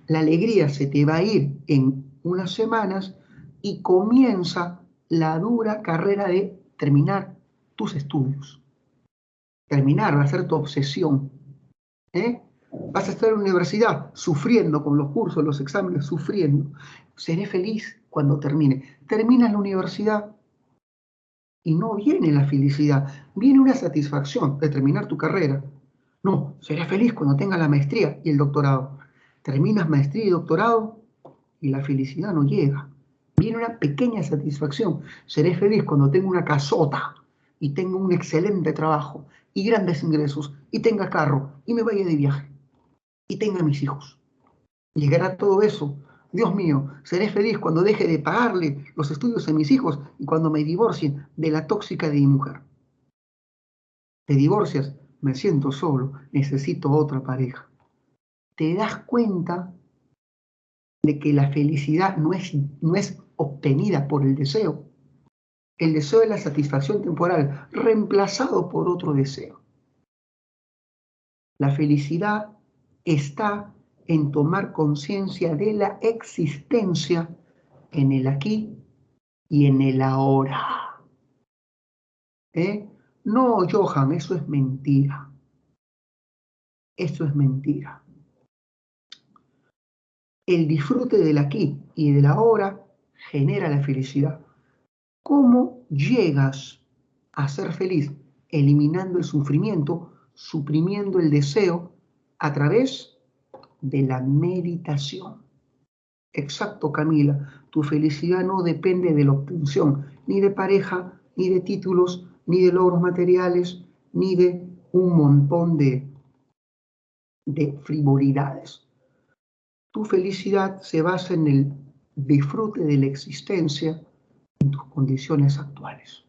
la alegría se te va a ir en unas semanas y comienza la dura carrera de terminar tus estudios. Terminar va a ser tu obsesión. Vas a estar en la universidad sufriendo con los cursos, los exámenes, sufriendo. Seré feliz cuando termine. Terminas la universidad y no viene la felicidad, viene una satisfacción de terminar tu carrera. No, seré feliz cuando tenga la maestría y el doctorado. Terminas maestría y doctorado y la felicidad no llega. Viene una pequeña satisfacción. Seré feliz cuando tenga una casota y tenga un excelente trabajo y grandes ingresos y tenga carro y me vaya de viaje y tenga mis hijos. Llegará todo eso. Dios mío, seré feliz cuando deje de pagarle los estudios a mis hijos y cuando me divorcien de la tóxica de mi mujer. Te divorcias, me siento solo, necesito otra pareja. te das cuenta de que la felicidad no es obtenida por el deseo. El deseo es la satisfacción temporal, reemplazado por otro deseo. La felicidad está en tomar conciencia de la existencia en el aquí y en el ahora. No, Johan, eso es mentira. Eso es mentira. El disfrute del aquí y del ahora genera la felicidad. ¿Cómo llegas a ser feliz? Eliminando el sufrimiento, suprimiendo el deseo a través de la meditación. Exacto, Camila. Tu felicidad no depende de la obtención ni de pareja, ni de títulos, ni de logros materiales, ni de un montón de frivolidades. Tu felicidad se basa en el disfrute de la existencia en tus condiciones actuales.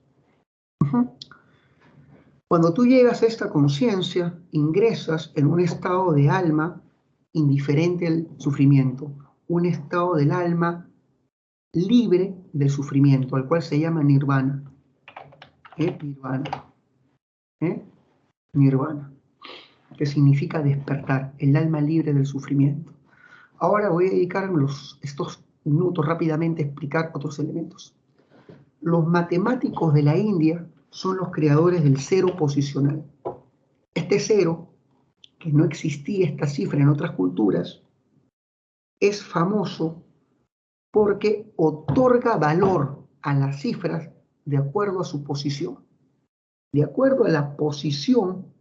Cuando tú llegas a esta conciencia, ingresas en un estado de alma indiferente al sufrimiento, un estado del alma libre del sufrimiento, al cual se llama nirvana. Nirvana, que significa despertar, el alma libre del sufrimiento. Ahora voy a dedicarme estos minutos rápidamente a explicar otros elementos. Los matemáticos de la India son los creadores del cero posicional. Este cero, que no existía esta cifra en otras culturas, es famoso porque otorga valor a las cifras de acuerdo a su posición. De acuerdo a la posición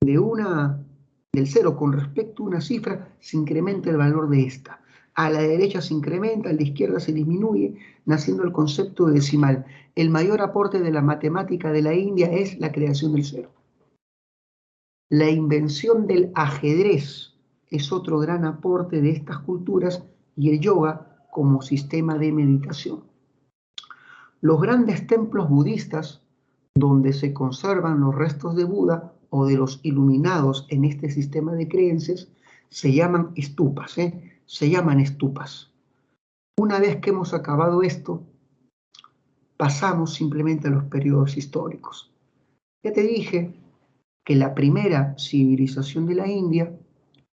del cero con respecto a una cifra, se incrementa el valor de esta. A la derecha se incrementa, a la izquierda se disminuye, naciendo el concepto de decimal. El mayor aporte de la matemática de la India es la creación del cero. La invención del ajedrez es otro gran aporte de estas culturas y el yoga como sistema de meditación. Los grandes templos budistas, donde se conservan los restos de Buda o de los iluminados en este sistema de creencias, se llaman stupas, se llaman stupas. Una vez que hemos acabado esto, pasamos simplemente a los periodos históricos. Ya te dije que la primera civilización de la India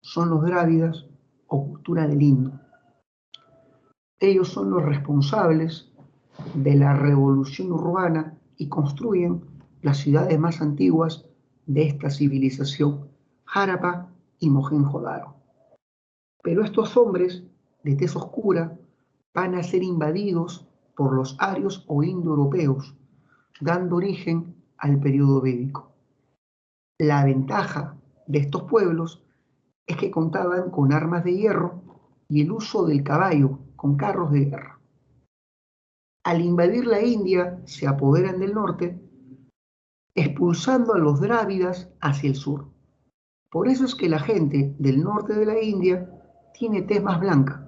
son los drávidas o cultura del Indo. Ellos son los responsables de la revolución urbana y construyen las ciudades más antiguas de esta civilización, Harappa y Mohenjo-Daro. Pero estos hombres de tez oscura van a ser invadidos por los arios o indoeuropeos, dando origen al periodo védico. La ventaja de estos pueblos es que contaban con armas de hierro y el uso del caballo con carros de guerra. Al invadir la India, se apoderan del norte, expulsando a los drávidas hacia el sur. Por eso es que la gente del norte de la India tiene tez más blanca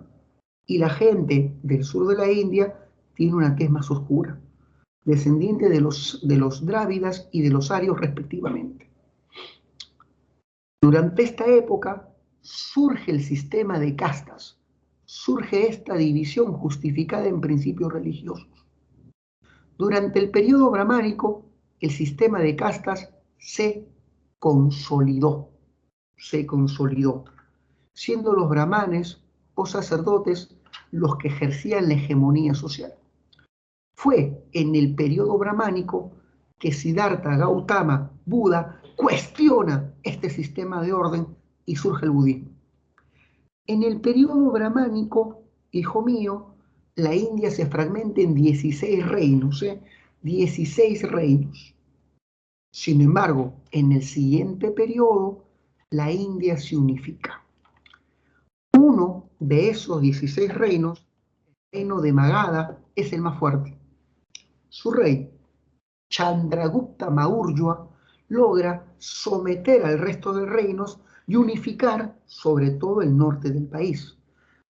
y la gente del sur de la India tiene una tez más oscura, descendiente de los drávidas y de los arios respectivamente. Durante esta época surge el sistema de castas, surge esta división justificada en principios religiosos. Durante el periodo brahmánico, el sistema de castas se consolidó, siendo los brahmanes o sacerdotes los que ejercían la hegemonía social. Fue en el periodo brahmánico que Siddhartha Gautama, Buda, cuestiona este sistema de orden y surge el budismo. En el periodo brahmánico, hijo mío, la India se fragmenta en 16 reinos, 16 reinos. Sin embargo, en el siguiente periodo, la India se unifica. Uno de esos 16 reinos, el reino de Magadha, es el más fuerte. Su rey, Chandragupta Maurya, logra someter al resto de reinos y unificar sobre todo el norte del país,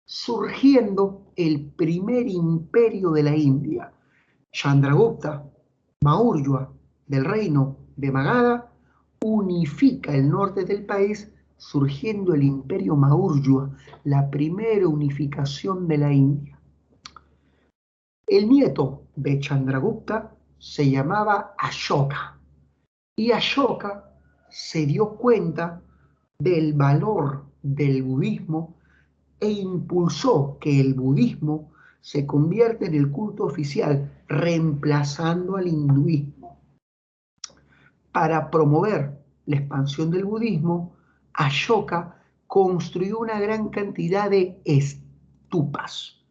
surgiendo el primer imperio de la India. Chandragupta Maurya, del reino de Magadha, unifica el norte del país surgiendo el imperio Maurya, la primera unificación de la India. El nieto de Chandragupta se llamaba Ashoka, y Ashoka se dio cuenta del valor del budismo e impulsó que el budismo se convierta en el culto oficial, reemplazando al hinduismo. Para promover la expansión del budismo, Ashoka construyó una gran cantidad de estupas.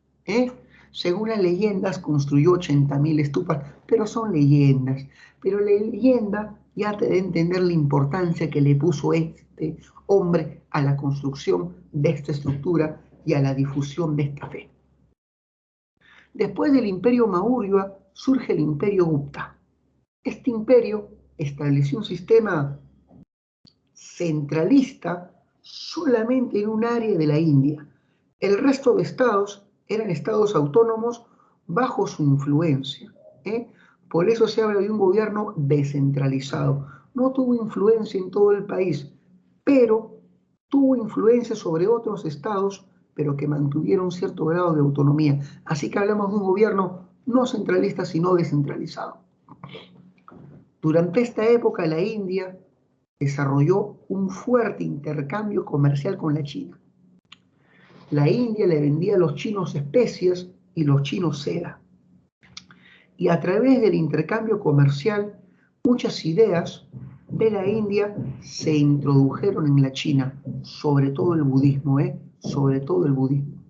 Según las leyendas, construyó 80.000 estupas, pero son leyendas. Pero la leyenda ya te da a entender la importancia que le puso este hombre a la construcción de esta estructura y a la difusión de esta fe. Después del imperio Maurya surge el imperio Gupta. Este imperio estableció un sistema centralista solamente en un área de la India. El resto de estados eran estados autónomos bajo su influencia. Por eso se habla de un gobierno descentralizado. No tuvo influencia en todo el país, pero tuvo influencia sobre otros estados, pero que mantuvieron cierto grado de autonomía. Así que hablamos de un gobierno no centralista, sino descentralizado. Durante esta época, la India desarrolló un fuerte intercambio comercial con la China. La India le vendía a los chinos especias y los chinos seda. Y a través del intercambio comercial, muchas ideas de la India se introdujeron en la China, sobre todo el budismo, sobre todo el budismo.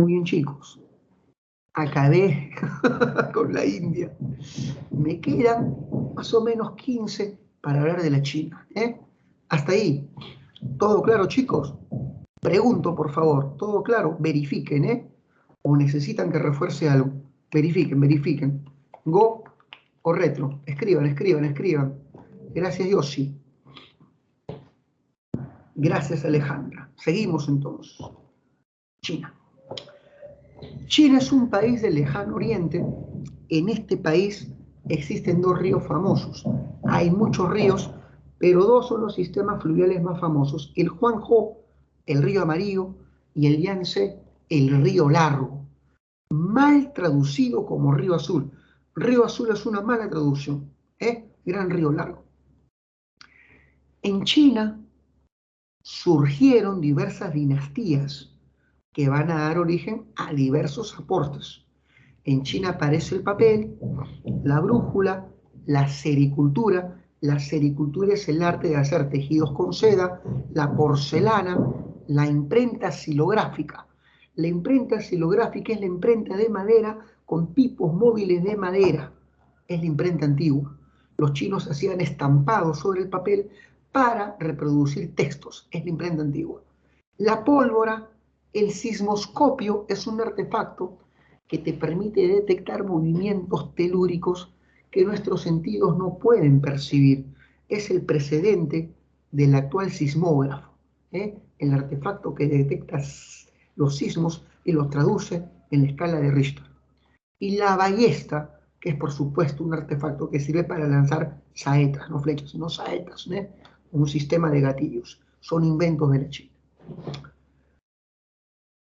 Muy bien, chicos. Acabé con la India. Me quedan más o menos 15 para hablar de la China. Hasta ahí. ¿Todo claro, chicos? Pregunto, por favor. ¿Todo claro? Verifiquen, ¿O necesitan que refuerce algo? Verifiquen. Go o retro. Escriban. Gracias, Yoshi. Gracias, Alejandra. Seguimos entonces. China. China es un país del lejano oriente. En este país existen 2 ríos famosos. Hay muchos ríos, pero 2 son los sistemas fluviales más famosos. El Huanghe, el río amarillo, y el Yangtze, el río largo. Mal traducido como río azul. Río azul es una mala traducción. Gran río largo. En China surgieron diversas dinastías que van a dar origen a diversos aportes. En China aparece el papel, la brújula, la sericultura. La sericultura es el arte de hacer tejidos con seda, la porcelana, la imprenta xilográfica. La imprenta xilográfica es la imprenta de madera con tipos móviles de madera. Es la imprenta antigua. Los chinos hacían estampados sobre el papel para reproducir textos. Es la imprenta antigua. La pólvora, el sismoscopio, es un artefacto que te permite detectar movimientos telúricos que nuestros sentidos no pueden percibir. Es el precedente del actual sismógrafo, el artefacto que detecta los sismos y los traduce en la escala de Richter. Y la ballesta, que es por supuesto un artefacto que sirve para lanzar saetas, no flechas, sino saetas, un sistema de gatillos. Son inventos de la China.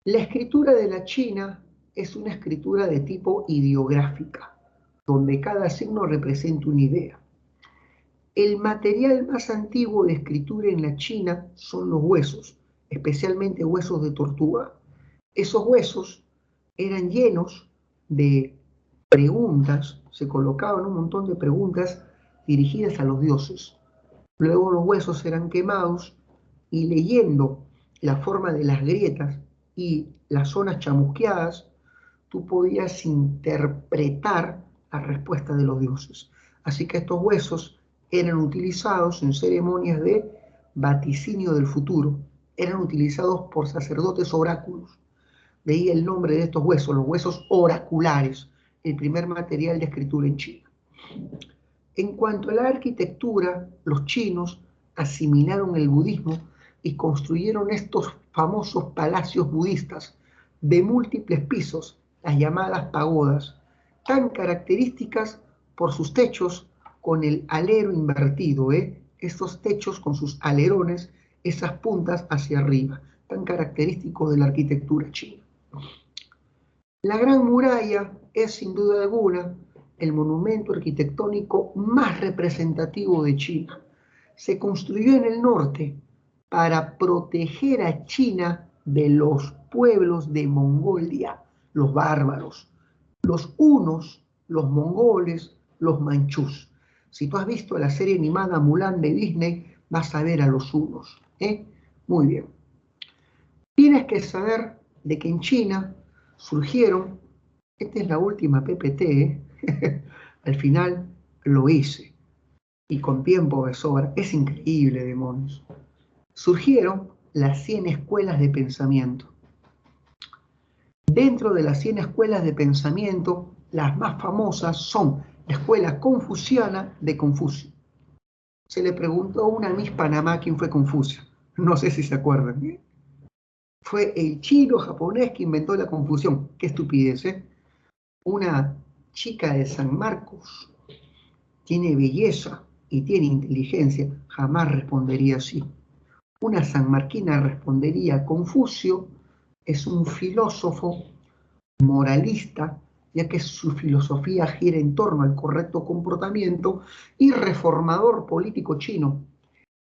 La escritura de la China es una escritura de tipo ideográfica, donde cada signo representa una idea. El material más antiguo de escritura en la China son los huesos, especialmente huesos de tortuga. Esos huesos eran llenos de preguntas, se colocaban un montón de preguntas dirigidas a los dioses. Luego los huesos eran quemados y leyendo la forma de las grietas y las zonas chamusqueadas, tú podías interpretar la respuesta de los dioses. Así que estos huesos eran utilizados en ceremonias de vaticinio del futuro, eran utilizados por sacerdotes oráculos. De ahí el nombre de estos huesos, los huesos oraculares, el primer material de escritura en China. En cuanto a la arquitectura, los chinos asimilaron el budismo y construyeron estos famosos palacios budistas de múltiples pisos, las llamadas pagodas, tan características por sus techos con el alero invertido, estos techos con sus alerones, esas puntas hacia arriba, tan característicos de la arquitectura china. La Gran Muralla es sin duda alguna el monumento arquitectónico más representativo de China. Se construyó en el norte para proteger a China de los pueblos de Mongolia, los bárbaros, los hunos, los mongoles, los manchús. Si tú has visto la serie animada Mulan de Disney, vas a ver a los hunos. Muy bien. Tienes que saber de que en China surgieron, esta es la última PPT, al final lo hice, y con tiempo de sobra, es increíble, demonios. Surgieron las 100 escuelas de pensamiento. Dentro de las 100 escuelas de pensamiento, las más famosas son la escuela confuciana de Confucio. Se le preguntó a una Miss Panamá quién fue Confucio. No sé si se acuerdan. Fue el chino japonés que inventó la confusión. Qué estupidez, ¿eh? Una chica de San Marcos tiene belleza y tiene inteligencia, jamás respondería así. Una sanmarquina respondería: Confucio es un filósofo moralista, ya que su filosofía gira en torno al correcto comportamiento, y reformador político chino,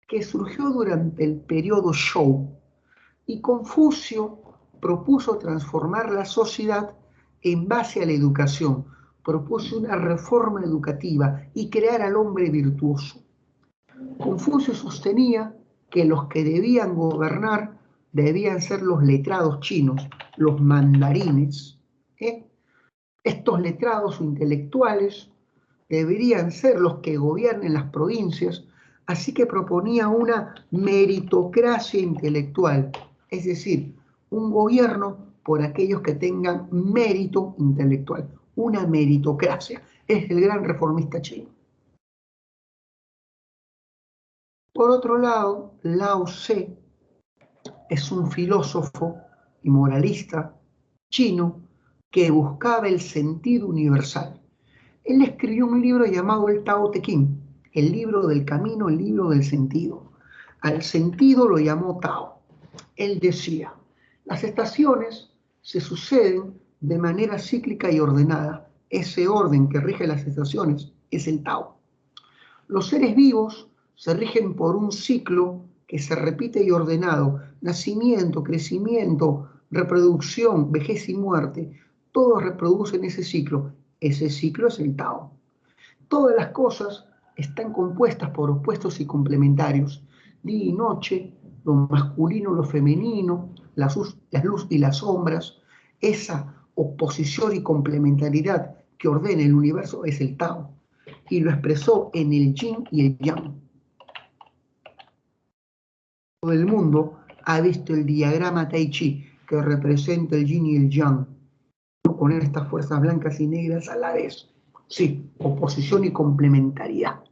que surgió durante el periodo Zhou. Y Confucio propuso transformar la sociedad en base a la educación, propuso una reforma educativa y crear al hombre virtuoso. Confucio sostenía que los que debían gobernar debían ser los letrados chinos, los mandarines. Estos letrados o intelectuales deberían ser los que gobiernen las provincias, así que proponía una meritocracia intelectual, es decir, un gobierno por aquellos que tengan mérito intelectual, una meritocracia. Es el gran reformista chino. Por otro lado, Lao Tse es un filósofo y moralista chino que buscaba el sentido universal. Él escribió un libro llamado el Tao Te Ching, el libro del camino, el libro del sentido. Al sentido lo llamó Tao. Él decía: las estaciones se suceden de manera cíclica y ordenada. Ese orden que rige las estaciones es el Tao. Los seres vivos se rigen por un ciclo que se repite y ordenado: nacimiento, crecimiento, reproducción, vejez y muerte. Todos reproducen ese ciclo. Ese ciclo es el Tao. Todas las cosas están compuestas por opuestos y complementarios. Día y noche, lo masculino, lo femenino, la luz y las sombras. Esa oposición y complementariedad que ordena el universo es el Tao. Y lo expresó en el yin y el yang. Todo el mundo ha visto el diagrama Tai Chi que representa el yin y el yang, con estas fuerzas blancas y negras a la vez. Sí, oposición y complementariedad.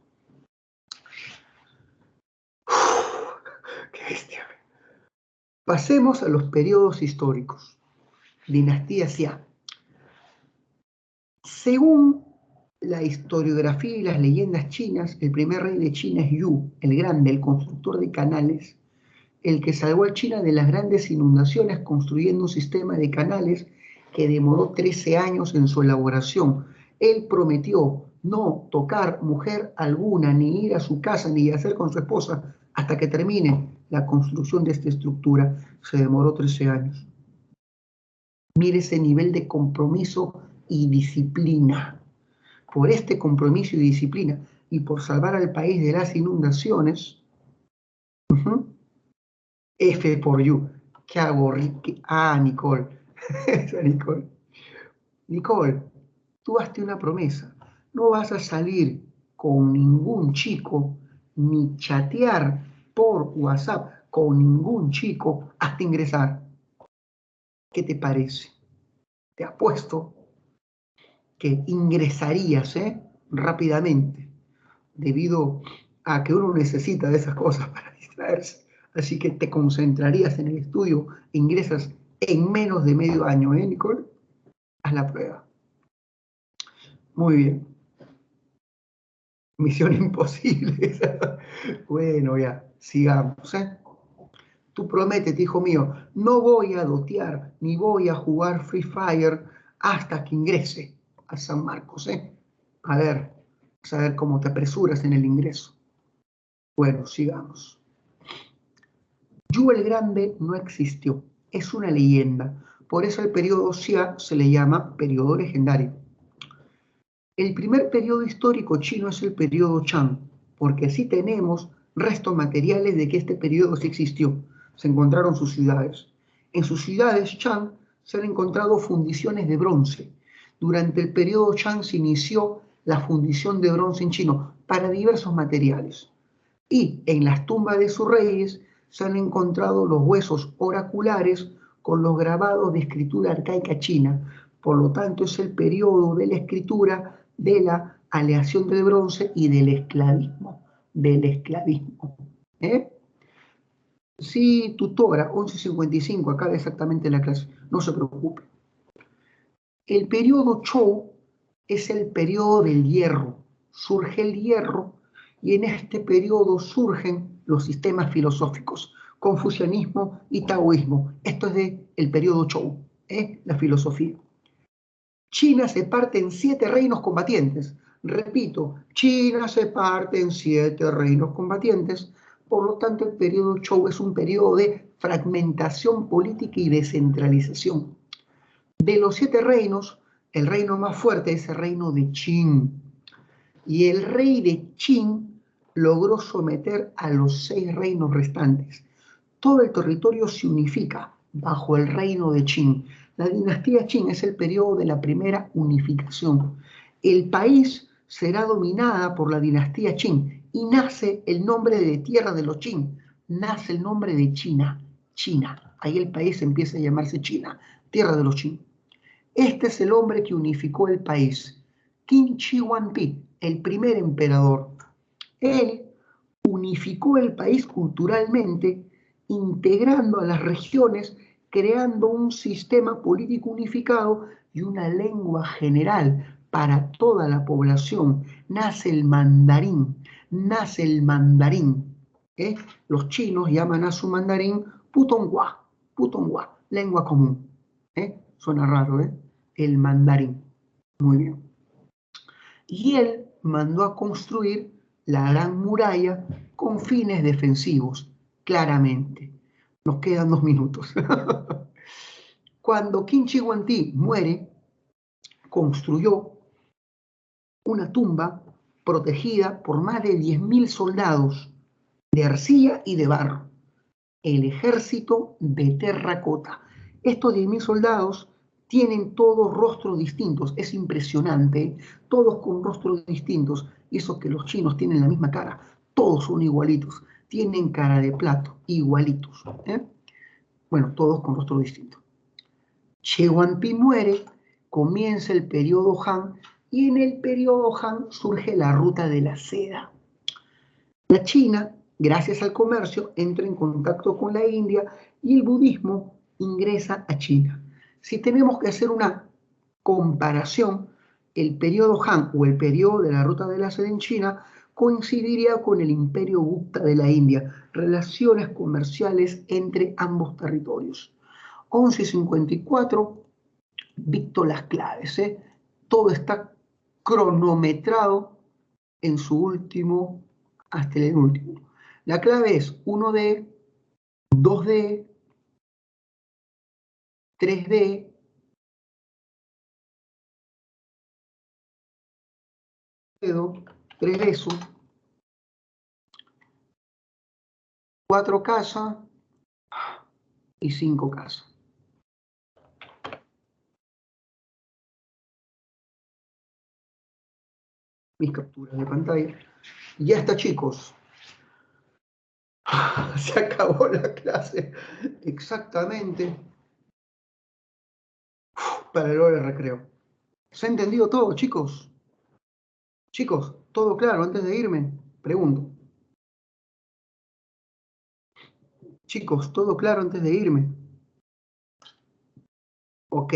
¡Qué bestia! Pasemos a los periodos históricos. Dinastía Xia. Según la historiografía y las leyendas chinas, el primer rey de China es Yu, el Grande, el constructor de canales, el que salvó a China de las grandes inundaciones construyendo un sistema de canales que demoró 13 años en su elaboración. Él prometió no tocar mujer alguna, ni ir a su casa, ni hacer con su esposa, hasta que termine la construcción de esta estructura. Se demoró 13 años. Mire ese nivel de compromiso y disciplina. Por este compromiso y disciplina, y por salvar al país de las inundaciones, F por you. ¿Qué hago? Nicole. Nicole. Nicole, tú hazte una promesa. No vas a salir con ningún chico, ni chatear por WhatsApp con ningún chico hasta ingresar. ¿Qué te parece? Te apuesto que ingresarías rápidamente, debido a que uno necesita de esas cosas para distraerse. Así que te concentrarías en el estudio e ingresas en menos de medio año, Nicole? Haz la prueba. Muy bien. Misión imposible. Bueno, ya, sigamos, ¿eh? Tú prométete, hijo mío, no voy a dotear ni voy a jugar Free Fire hasta que ingrese a San Marcos, ¿eh? A ver cómo te apresuras en el ingreso. Bueno, sigamos. Yu el Grande no existió, es una leyenda. Por eso el periodo Xia se le llama periodo legendario. El primer periodo histórico chino es el periodo Chang, porque sí tenemos restos materiales de que este periodo sí existió. Se encontraron sus ciudades. En sus ciudades Chang se han encontrado fundiciones de bronce. Durante el periodo Chang se inició la fundición de bronce en chino para diversos materiales. Y en las tumbas de sus reyes se han encontrado los huesos oraculares con los grabados de escritura arcaica china. Por lo tanto, es el periodo de la escritura de la aleación del bronce y del esclavismo. ¿Eh? Sí, tutora, 11:55, acaba exactamente la clase, no se preocupe. El periodo Zhou es el periodo del hierro. Surge el hierro y en este periodo surgen los sistemas filosóficos, confucianismo y taoísmo. Esto es del periodo Zhou, la filosofía. China se parte en 7 reinos combatientes. Repito, China se parte en 7 reinos combatientes. Por lo tanto, el periodo Zhou es un periodo de fragmentación política y descentralización. De los 7 reinos, el reino más fuerte es el reino de Qin. Y el rey de Qin logró someter a los 6 reinos restantes. Todo el territorio se unifica bajo el reino de Qin. La dinastía Qin es el periodo de la primera unificación. El país será dominada por la dinastía Qin y nace el nombre de tierra de los Qin. Nace el nombre de China. China. Ahí el país empieza a llamarse China, tierra de los Qin. Este es el hombre que unificó el país. Qin Shi Huangdi, el primer emperador. Él unificó el país culturalmente, integrando a las regiones, creando un sistema político unificado y una lengua general para toda la población. Nace el mandarín, nace el mandarín. ¿Eh? Los chinos llaman a su mandarín Putonghua, Putonghua, lengua común. Suena raro, ¿eh? El mandarín. Muy bien. Y él mandó a construir la Gran Muralla con fines defensivos, claramente. Nos quedan 2 minutos. Cuando Qin Shi Huangdi muere, construyó una tumba protegida por más de 10.000 soldados de arcilla y de barro, el ejército de terracota. Estos 10.000 soldados tienen todos rostros distintos, es impresionante, todos con rostros distintos, y eso que los chinos tienen la misma cara, todos son igualitos, tienen cara de plato, igualitos. Bueno, todos con rostros distintos. Shi Huangdi muere, comienza el periodo Han, y en el periodo Han surge la ruta de la seda. La China, gracias al comercio, entra en contacto con la India y el budismo ingresa a China. Si tenemos que hacer una comparación, el periodo Han o el periodo de la ruta de la seda en China coincidiría con el imperio Gupta de la India, relaciones comerciales entre ambos territorios. 11:54, dicto las claves. Todo está cronometrado en su último, hasta el último. La clave es 1D, 2D, 3D, 3 besos, 4 casas y 5 casas. Mis capturas de pantalla. Ya está, chicos. Se acabó la clase. Exactamente. Para el hora de recreo. ¿Se ha entendido todo, chicos? Chicos, ¿todo claro antes de irme? Pregunto. Chicos, ¿todo claro antes de irme? Ok.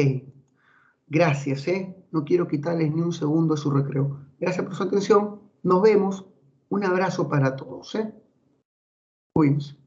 Gracias, No quiero quitarles ni un segundo de su recreo. Gracias por su atención. Nos vemos. Un abrazo para todos. Cuídense.